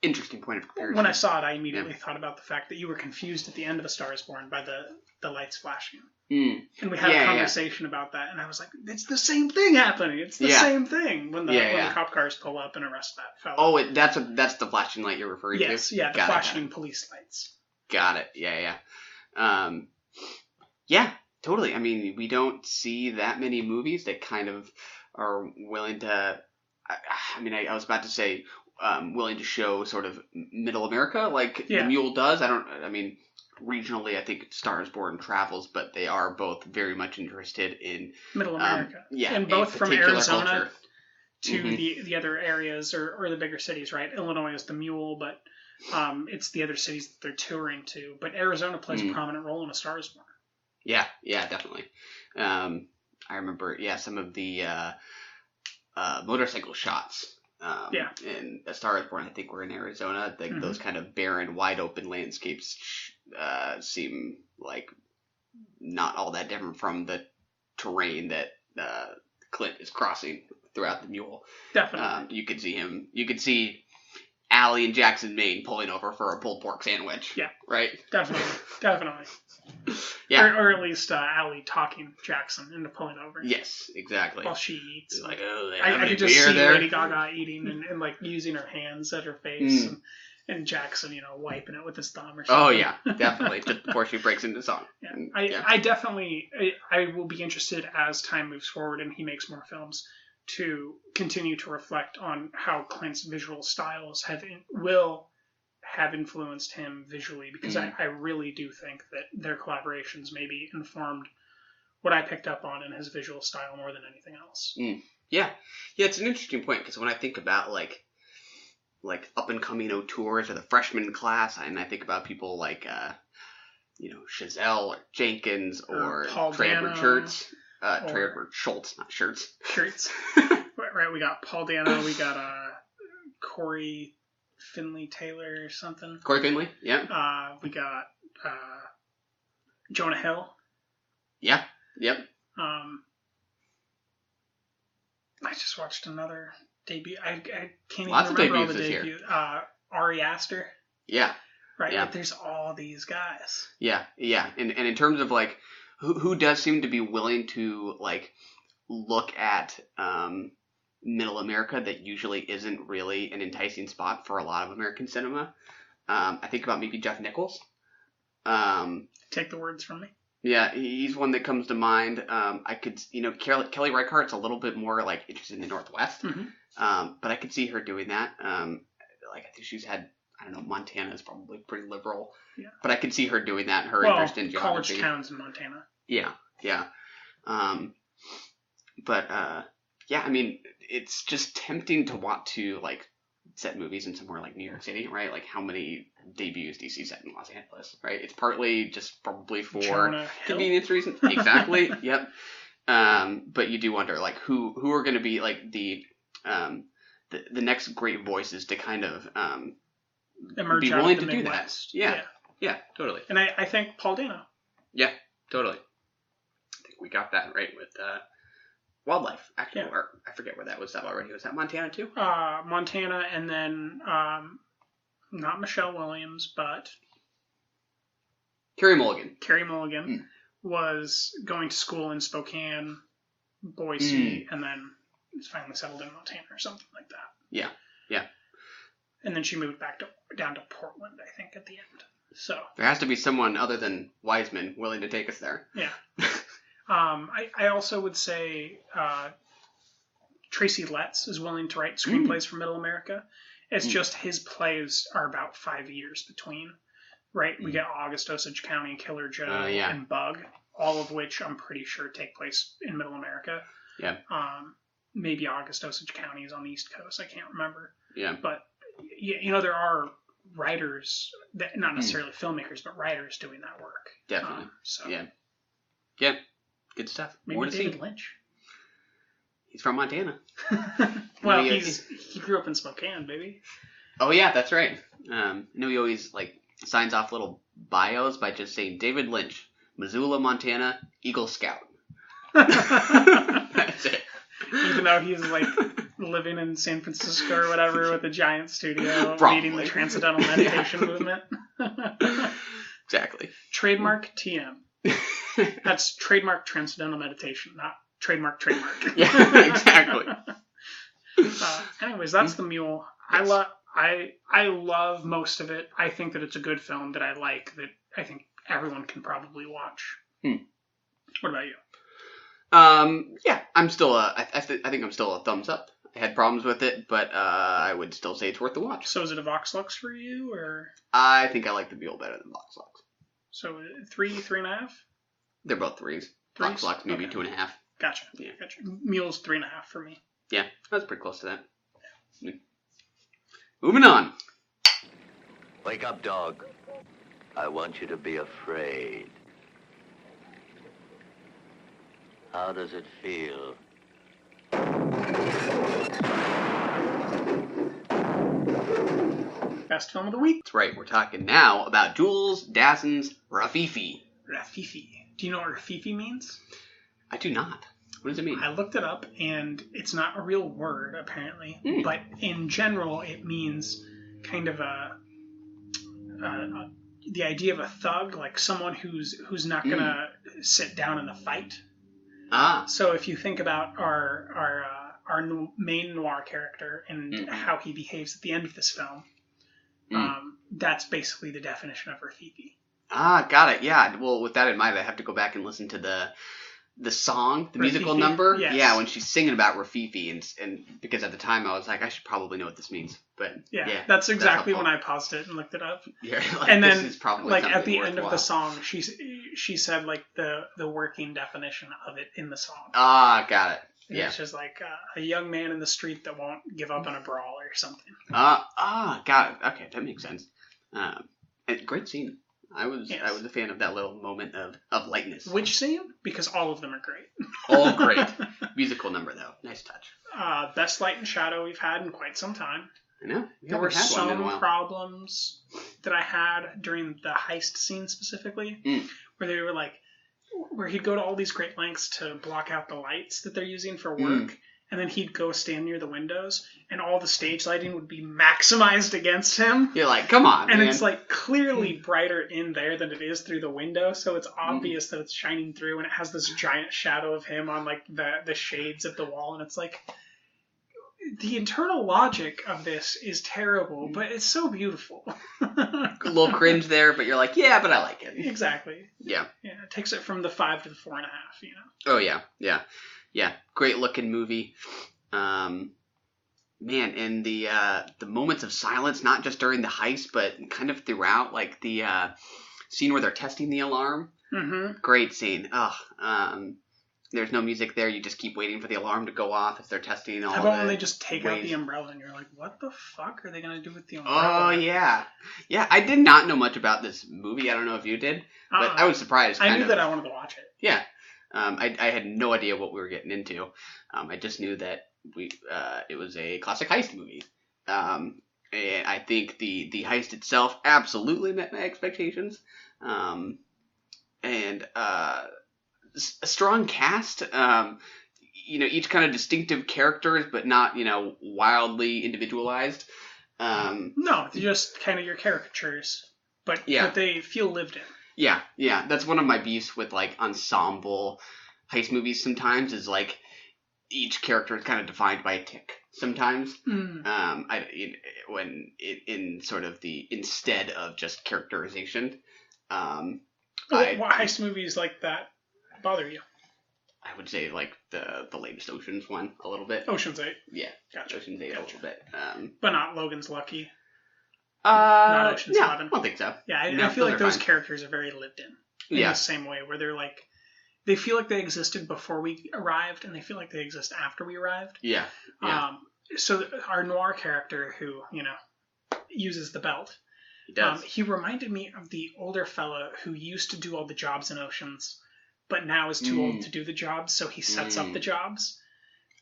interesting point of comparison. When I saw it, I immediately thought about the fact that you were confused at the end of A Star is Born by the lights flashing. And we had a conversation about that, and I was like, it's the same thing happening. It's the same thing when the cop cars pull up and arrest that fellow. Oh, that's the flashing light you're referring to? Yes, yeah, the flashing police lights. Got it, yeah. Yeah, totally. I mean, we don't see that many movies that kind of are willing to, I was about to say, willing to show sort of middle America like the Mule does. Regionally, I think Star is Born travels, but they are both very much interested in Middle America. And both from Arizona to the other areas or the bigger cities, right? Illinois is the Mule, but it's the other cities that they're touring to. But Arizona plays a prominent role in A Star is Born. Yeah, definitely. I remember, some of the motorcycle shots. In A Star is Born, I think we're in Arizona. Those kind of barren, wide open landscapes seem like not all that different from the terrain that Clint is crossing throughout the Mule. Definitely. You could see Allie in Jackson, Maine pulling over for a pulled pork sandwich. Yeah. Right? Definitely. Yeah. Or at least Allie talking Jackson into pulling over. Yes, exactly. While she eats. Like, I could just see Lady Gaga eating and like using her hands at her face and Jackson, wiping it with his thumb or something. Oh yeah, definitely. Just before she breaks into song. Yeah. I definitely I will be interested as time moves forward and he makes more films to continue to reflect on how Clint's visual styles will have influenced him visually, because I really do think that their collaborations maybe informed what I picked up on in his visual style more than anything else. Yeah, it's an interesting point, because when I think about like up and coming auteurs or the freshman class, and I think about people like Chazelle or Jenkins or Trey Edward Schultz. Trey Edward Schultz, not Shirts. Shirts. Right, we got Paul Dano, we got Corey Finley Taylor or something. Corey Finley, yeah. We got Jonah Hill. Yeah, yep. I just watched another debut. I can't Lots even remember all the debuts. Ari Aster. Yeah. Right, yeah. Like there's all these guys. Yeah. And in terms of like who does seem to be willing to like look at middle America that usually isn't really an enticing spot for a lot of American cinema. I think about maybe Jeff Nichols. Take the words from me. Yeah, he's one that comes to mind. I could, Kelly Reichardt's a little bit more like interested in the Northwest, but I could see her doing that. I think she's had, I don't know, Montana is probably pretty liberal, but I could see her doing that. Her interest in geography. College towns in Montana. Yeah. I mean, it's just tempting to want to set movies in somewhere like New York City, right? Like, how many debuts do you see set in Los Angeles, right? It's partly just probably for convenience reasons. Exactly. Yep. But you do wonder, who are going to be the next great voices to kind of emerge be out willing of the to Midwest. do that. Yeah, totally. And I think Paul Dano. Yeah, totally. I think we got that right with Wildlife, actually. Yeah. Or I forget where that was already. Was that Montana too? Montana, and then not Michelle Williams, but Carey Mulligan. Carey Mulligan was going to school in Spokane, Boise, and then finally settled in Montana or something like that. Yeah. And then she moved back down to Portland, I think, at the end. So there has to be someone other than Wiseman willing to take us there. Yeah. I also would say Tracy Letts is willing to write screenplays for Middle America. It's just his plays are about 5 years between, right? We get August Osage County, Killer Joe, and Bug, all of which I'm pretty sure take place in Middle America. Yeah. Maybe August Osage County is on the East Coast. I can't remember. Yeah. But, there are writers, not necessarily filmmakers, but writers doing that work. Definitely. Yeah. Good stuff. Maybe David Lynch. He's from Montana. Well, he grew up in Spokane, baby. Oh yeah, that's right. I know he always signs off little bios by just saying David Lynch, Missoula, Montana, Eagle Scout. That's it. Even though he's living in San Francisco or whatever with a giant studio, leading the Transcendental Meditation movement. Exactly. Trademark TM. That's trademark Transcendental Meditation, not trademark. Yeah, exactly. Anyways, that's The Mule. Yes. I love most of it. I think that it's a good film that I like, that I think everyone can probably watch. What about you? Yeah, I'm still I think I'm still a thumbs up. I had problems with it, but I would still say it's worth the watch. So is it a Vox Lux for you, or? I think I like the Mule better than Vox Lux. So 3.5? They're both threes. Vox Lux maybe 2.5. Gotcha. Yeah. Gotcha. Mule's 3.5 for me. Yeah, that's pretty close to that. Yeah. Moving on. Wake up, dog. I want you to be afraid. How does it feel? Best film of the week. That's right. We're talking now about Jules Dassin's Rififi. Rififi. Do you know what Rififi means? I do not. What does it mean? I looked it up, and it's not a real word, apparently. But in general, it means kind of the idea of a thug, like someone who's not going to sit down in a fight. So if you think about our main noir character and how he behaves at the end of this film, that's basically the definition of Rififi. Got it. Yeah. Well, with that in mind, I have to go back and listen to the song, the musical number. Yes. Yeah, when she's singing about Rififi, and because at the time I was like, I should probably know what this means. But yeah, that's exactly when I paused it and looked it up. Yeah, and then this is probably at the end of the song, she said the working definition of it in the song. Got it. Yeah. It's just a young man in the street that won't give up on a brawl or something. Got it. Okay, that makes sense. Great scene. I was a fan of that little moment of lightness. Which scene? Because all of them are great. All great. Musical number though. Nice touch. Best light and shadow we've had in quite some time. I know. There were some problems that I had during the heist scene specifically, where they were where he'd go to all these great lengths to block out the lights that they're using for work, and then he'd go stand near the windows, and all the stage lighting would be maximized against him. You're like, come on, and man. it's clearly brighter in there than it is through the window, so it's obvious that it's shining through, and it has this giant shadow of him on the shades of the wall, and it's the internal logic of this is terrible, but it's so beautiful. A little cringe there, but you're like, yeah, but I like it. Exactly. Yeah. Yeah, it takes it from the 5 to the 4.5, Oh, yeah. Yeah. Yeah. Great looking movie. Man, and the moments of silence, not just during the heist, but kind of throughout, like the scene where they're testing the alarm. Mm-hmm. Great scene. There's no music there. You just keep waiting for the alarm to go off as they're testing all. How about when they just take out the umbrella and you're like, what the fuck are they going to do with the umbrella? Oh, yeah. Yeah, I did not know much about this movie. I don't know if you did, but I was surprised. I knew that I wanted to watch it. Yeah. I had no idea what we were getting into. I just knew that it was a classic heist movie. And I think the heist itself absolutely met my expectations. And a strong cast, each kind of distinctive characters, but not, wildly individualized. No, they're just kind of your caricatures, but they feel lived in. Yeah, that's one of my beefs with like ensemble heist movies sometimes is like each character is kind of defined by a tick sometimes. In sort of the instead of just characterization. What heist movies like that bother you? I would say like the latest Ocean's one a little bit. Ocean's 8. Yeah, gotcha. Ocean's 8 a little bit. But not Logan's Lucky. Not Ocean's 11. I don't think so. Yeah, I feel like those characters are very lived in the same way, where they're like, they feel like they existed before we arrived, and they feel like they exist after we arrived. Yeah. So our noir character who, uses the belt, he does. He reminded me of the older fella who used to do all the jobs in Oceans, but now is too old to do the jobs, so he sets up the jobs.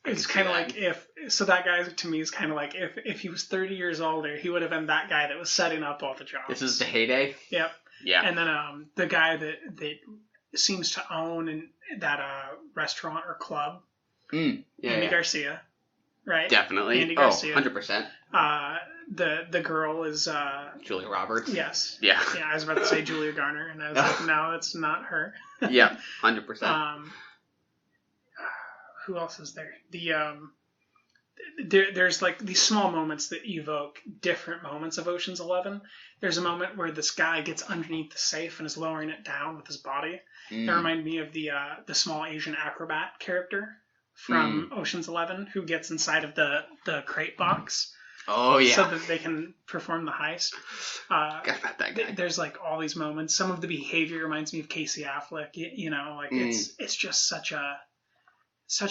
It's kind of like that guy to me is kind of like if he was 30 years older, he would have been that guy that was setting up all the jobs. This is the heyday? Yep. Yeah. And then the guy that seems to own that restaurant or club, Andy Garcia, right? Definitely. Andy Garcia. 100%. The girl is Julia Roberts. Yes. Yeah. Yeah, I was about to say Julia Garner, and I was like, no, that's not her. Yeah, 100%. Who else is there? There's like these small moments that evoke different moments of Ocean's 11. There's a moment where this guy gets underneath the safe and is lowering it down with his body. That reminded me of the small Asian acrobat character from Ocean's 11 who gets inside of the crate box. Oh, yeah. So that they can perform the heist. Forgot about that guy. There's like all these moments. Some of the behavior reminds me of Casey Affleck. It's just such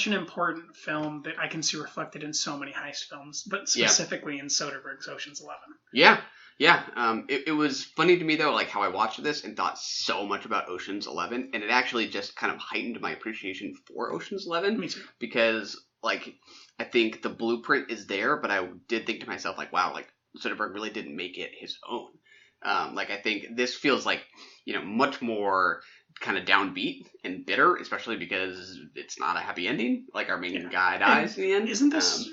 an important film that I can see reflected in so many heist films, but specifically in Soderbergh's Ocean's 11. Yeah. It was funny to me though, like how I watched this and thought so much about Ocean's 11, and it actually just kind of heightened my appreciation for Ocean's 11. Me too. Because like I think the blueprint is there, but I did think to myself like, wow, like Soderbergh really didn't make it his own. Like I think this feels like much more kind of downbeat and bitter, especially because it's not a happy ending. Like our main guy dies in the end. Isn't this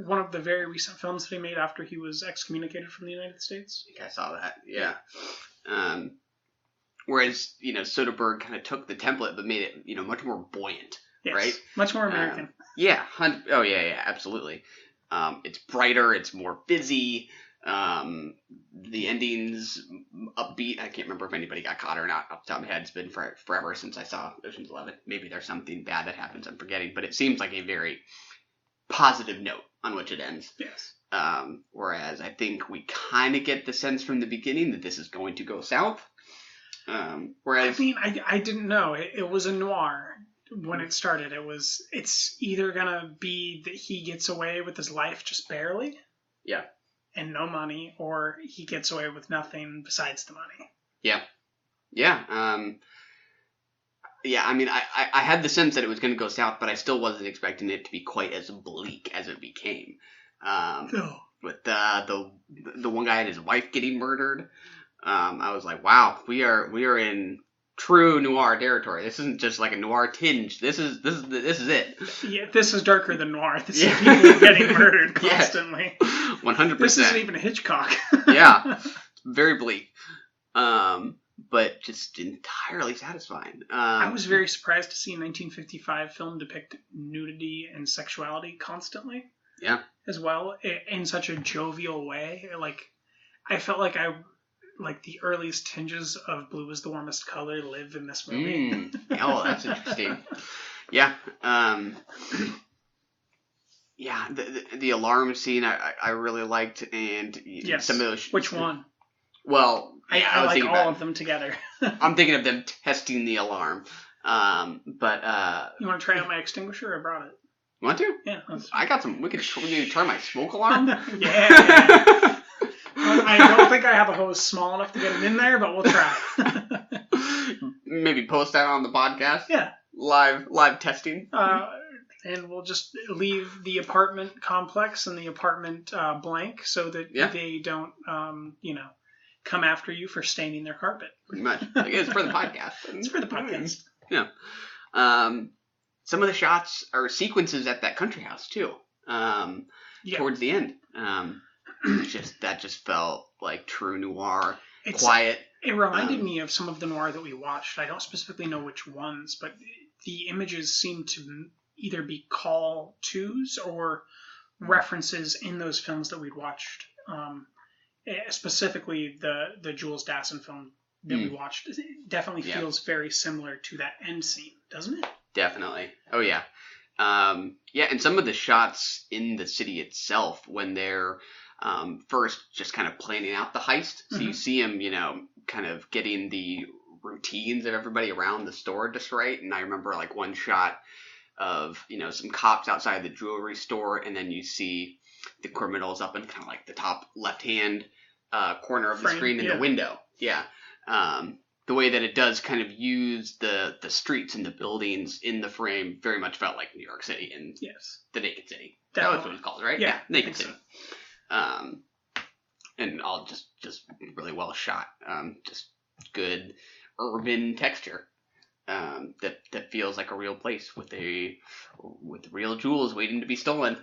one of the very recent films that he made after he was excommunicated from the United States? I think I saw that. Yeah. Whereas Soderbergh kind of took the template but made it much more buoyant. Yes, right? Much more American. Yeah. Oh yeah, absolutely. It's brighter. It's more busy. The ending's upbeat. I can't remember if anybody got caught or not off the top of my head. It's been forever since I saw Ocean's 11. Maybe there's something bad that happens I'm forgetting, but it seems like a very positive note on which it ends. Yes. Whereas I think we kind of get the sense from the beginning that this is going to go south. Whereas I mean, I didn't know. It was a noir when it started. It's either gonna be that he gets away with his life just barely. Yeah. And no money, or he gets away with nothing besides the money. Yeah. I mean, I had the sense that it was going to go south, but I still wasn't expecting it to be quite as bleak as it became. No. With the one guy and his wife getting murdered, I was like, wow, we are in true noir territory. This isn't just like a noir tinge. This is it. Yeah, this is darker than noir. This is people getting murdered constantly. 100%. This isn't even Hitchcock. Yeah, very bleak. But just entirely satisfying. I was very surprised to see a 1955 film depict nudity and sexuality constantly. Yeah. As well, in such a jovial way. Like, I felt like the earliest tinges of blue is the warmest color live in this movie. Oh, that's interesting. Yeah. Yeah, the alarm scene I really liked, and some of those. Which one? Well, I like all of them together. I'm thinking of them testing the alarm. But you want to try out my extinguisher? I brought it. You want to? Yeah. I got some. We could maybe turn my smoke alarm. Yeah. I don't think I have a hose small enough to get it in there, but we'll try. Maybe post that on the podcast. Yeah. Live testing. And we'll just leave the apartment complex and the apartment blank so that they don't, come after you for staining their carpet. Pretty much. It's for the podcast. It's for the podcast. Yeah. Some of the shots are sequences at that country house too. Towards the end. That just felt like true noir. Quiet. It reminded me of some of the noir that we watched. I don't specifically know which ones, but the images seem to either be call tos or references in those films that we'd watched. Specifically, the Jules Dassin film that we watched definitely feels very similar to that end scene, doesn't it? Definitely. Oh, yeah. And some of the shots in the city itself when they're first just kind of planning out the heist. So you see them, kind of getting the routines of everybody around the store just right. And I remember like one shot of, some cops outside the jewelry store, and then you see the criminals up in kind of like the top left-hand corner of the screen in the window. Yeah. The way that it does kind of use the streets and the buildings in the frame very much felt like New York City and the Naked City. Definitely. That's what it's called, right? Yeah, Naked City. And all just really well shot. Just good urban texture. That feels like a real place with real jewels waiting to be stolen.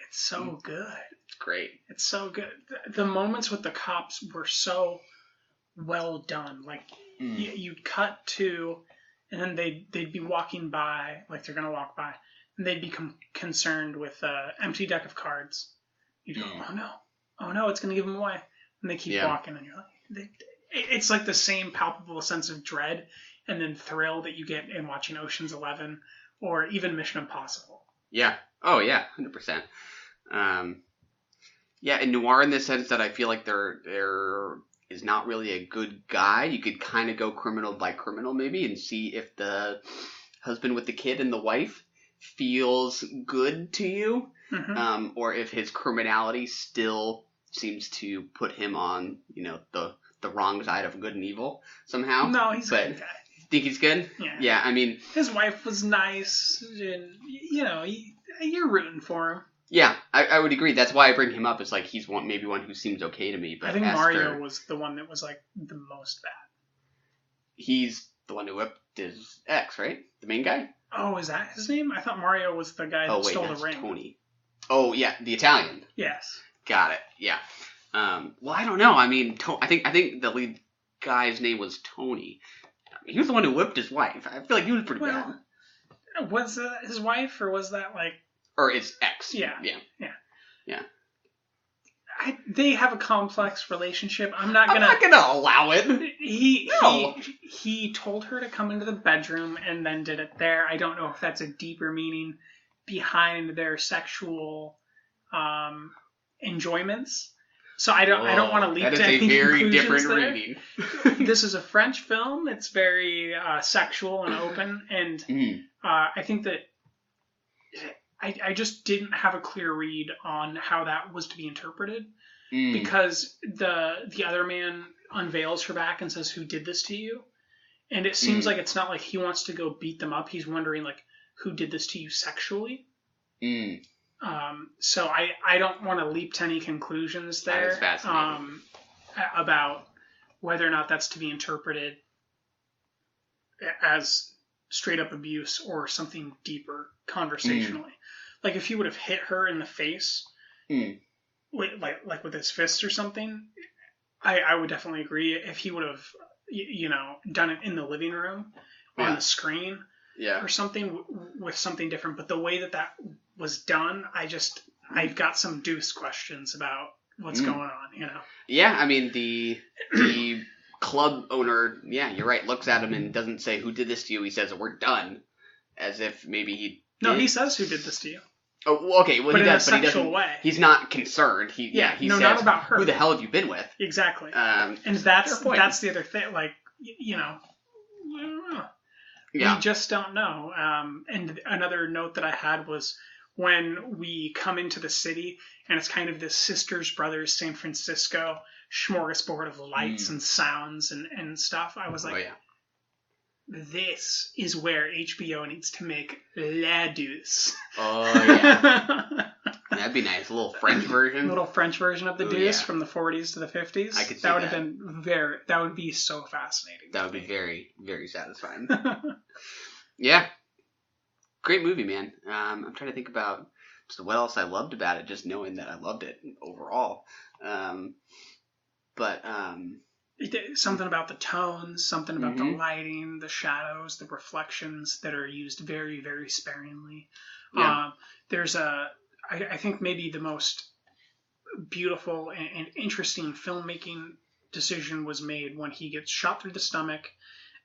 It's so good. It's great. It's so good. The moments with the cops were so well done. Like you'd cut to, and then they'd be walking by, like they're gonna walk by, and they'd become concerned with an empty deck of cards. You'd go, oh no, it's gonna give them away, and they keep walking, and you're like, it's like the same palpable sense of dread and then thrill that you get in watching Ocean's 11 or even Mission Impossible. Yeah. Oh yeah, 100%. And noir in the sense that I feel like there is not really a good guy. You could kind of go criminal by criminal maybe and see if the husband with the kid and the wife feels good to you, or if his criminality still seems to put him on, the wrong side of good and evil somehow. No, he's a good guy. Think he's good? Yeah. Yeah, I mean, his wife was nice, and you're rooting for him. Yeah, I would agree. That's why I bring him up. It's like he's maybe one who seems okay to me. But I think Mario was the one that was like the most bad. He's the one who whipped his ex, right? The main guy? Oh, is that his name? I thought Mario was the guy that stole the ring. Tony. Oh yeah, the Italian. Yes. Got it. Yeah. Well, I don't know. I mean, I think the lead guy's name was Tony. He was the one who whipped his wife. I feel like he was pretty bad. Was that his wife, or was that like? Or his ex. Yeah. Yeah. They have a complex relationship. I'm not gonna allow it. He told her to come into the bedroom and then did it there. I don't know if that's a deeper meaning behind their sexual enjoyments. So I don't want to leap to any conclusions. That is a very different reading. This is a French film. It's very sexual and open, and I think that I just didn't have a clear read on how that was to be interpreted, because the other man unveils her back and says, "Who did this to you?" And it seems like it's not like he wants to go beat them up. He's wondering like, "Who did this to you sexually?" So I don't want to leap to any conclusions there about whether or not that's to be interpreted as straight up abuse or something deeper conversationally. Like if he would have hit her in the face, like with his fists or something, I would definitely agree. If he would have, done it in the living room on the screen or something with something different, but the way that was done. I've got some Deuce questions about what's going on, you know? Yeah, I mean, the club owner, yeah, you're right, looks at him and doesn't say, who did this to you? He says, we're done. As if maybe he did. No, he says, who did this to you? Oh, okay, well, but he does, in a but he sexual doesn't. way. He's not concerned. He says, not about her. Who the hell have you been with? Exactly. And that's the other thing, like, you know, I don't know. Yeah. We just don't know. And another note that I had was when we come into the city and it's kind of this sisters, brothers, San Francisco smorgasbord of lights and sounds and stuff. I was like, this is where HBO needs to make La Deuce. Oh, yeah. That'd be nice. A little French version. A little French version of the Deuce from the 40s to the 50s. I could see that. Would have been that would be so fascinating. That would be very, very satisfying. Yeah. Great movie, man. I'm trying to think about just what else I loved about it, just knowing that I loved it overall. Something about the tones, something about the lighting, the shadows, the reflections that are used very, very sparingly. Yeah. I think maybe the most beautiful and interesting filmmaking decision was made when he gets shot through the stomach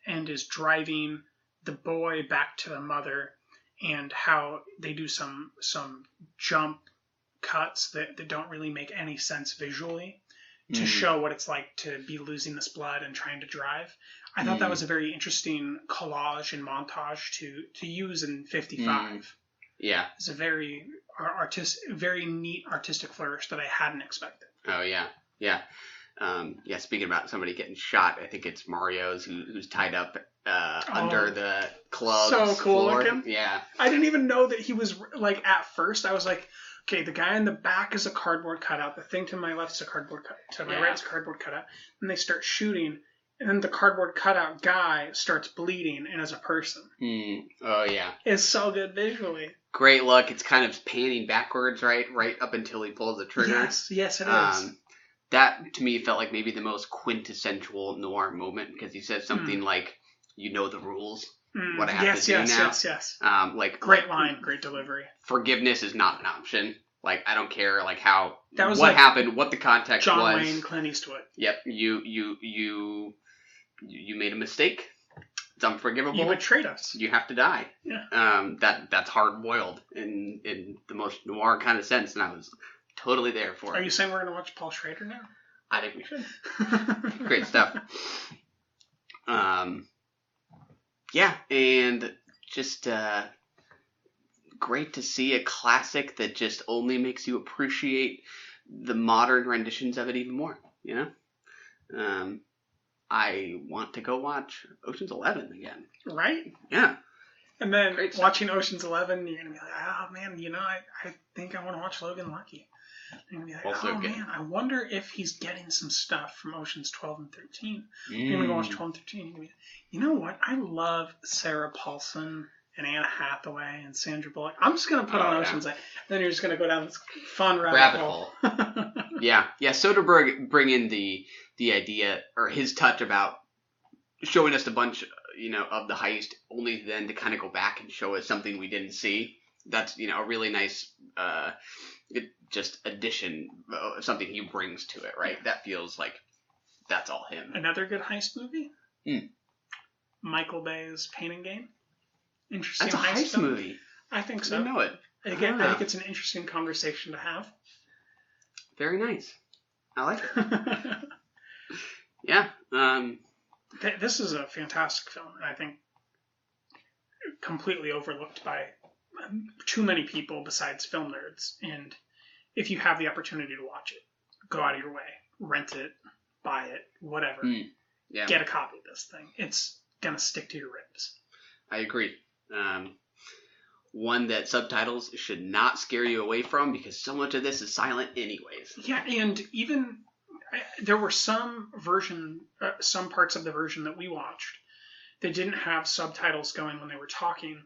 and is driving the boy back to the mother, and how they do some jump cuts that don't really make any sense visually to show what it's like to be losing this blood and trying to drive. I thought that was a very interesting collage and montage to use in 55. Yeah. It's a very neat artistic flourish that I hadn't expected. Oh, yeah. Yeah. Speaking about somebody getting shot, I think it's Mario's who's tied up under the club. So cool floor. looking. Yeah. I didn't even know that he was, like, at first, I was like, okay, the guy in the back is a cardboard cutout. The thing to my left is a cardboard cutout. To my right is a cardboard cutout. And they start shooting, and then the cardboard cutout guy starts bleeding and is a person. Oh, yeah. It's so good visually. Great look. It's kind of panning backwards, right up until he pulls the trigger. Yes, it is. That, to me, felt like maybe the most quintessential noir moment, because he says something like, you know the rules, what I have to do now. Yes. Great line, great delivery. Forgiveness is not an option. Like, I don't care, like, how, what happened, what the context was. John Wayne, Clint Eastwood. Yep, you made a mistake. It's unforgivable. You betrayed us. You have to die. Yeah. That's hard-boiled in the most noir kind of sense, and I was totally there for it. Are you saying we're going to watch Paul Schrader now? I think we should. Great stuff. Yeah, and just great to see a classic that just only makes you appreciate the modern renditions of it even more, you know? I want to go watch Ocean's 11 again. Right? Yeah. And then watching Ocean's 11, you're going to be like, oh, man, you know, I think I want to watch Logan Lucky. You're going to be like, Also good. Man, I wonder if he's getting some stuff from Oceans 12 and 13. You're going to go watch 12 and 13. You're going to be like, you know what? I love Sarah Paulson and Anne Hathaway and Sandra Bullock. I'm just going to put on Ocean's 8. Then you're just going to go down this fun rabbit hole. Yeah. Soderbergh bring in the idea, or his touch about showing us a bunch, you know, of the heist, only then to kind of go back and show us something we didn't see. That's, you know, a really nice just addition, something he brings to it, right? That feels like that's all him. Another good heist movie? Michael Bay's Pain and Gain. Interesting. That's a heist movie. I think so. I know it. Again, I think it's an interesting conversation to have. Very nice. I like it. Yeah. This is a fantastic film, and I think completely overlooked by too many people besides film nerds. And if you have the opportunity to watch it, go out of your way, rent it, buy it, whatever. Yeah. Get a copy of this thing. It's gonna stick to your ribs. I agree. One that subtitles should not scare you away from, because so much of this is silent anyways. Yeah, and even there were some parts of the version that we watched that didn't have subtitles going when they were talking,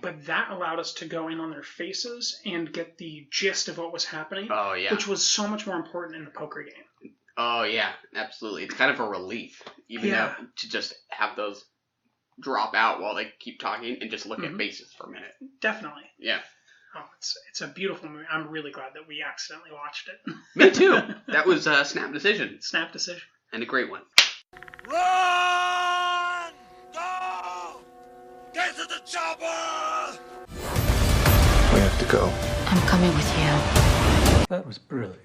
but that allowed us to go in on their faces and get the gist of what was happening. Oh, yeah. Which was so much more important in the poker game. Oh, yeah, absolutely. It's kind of a relief, even though, to just have those drop out while they keep talking and just look at faces for a minute. Definitely. Yeah. Oh, it's a beautiful movie. I'm really glad that we accidentally watched it. Me too. That was a snap decision. Snap decision. And a great one. Run! Go! Get to the chopper! We have to go. I'm coming with you. That was brilliant.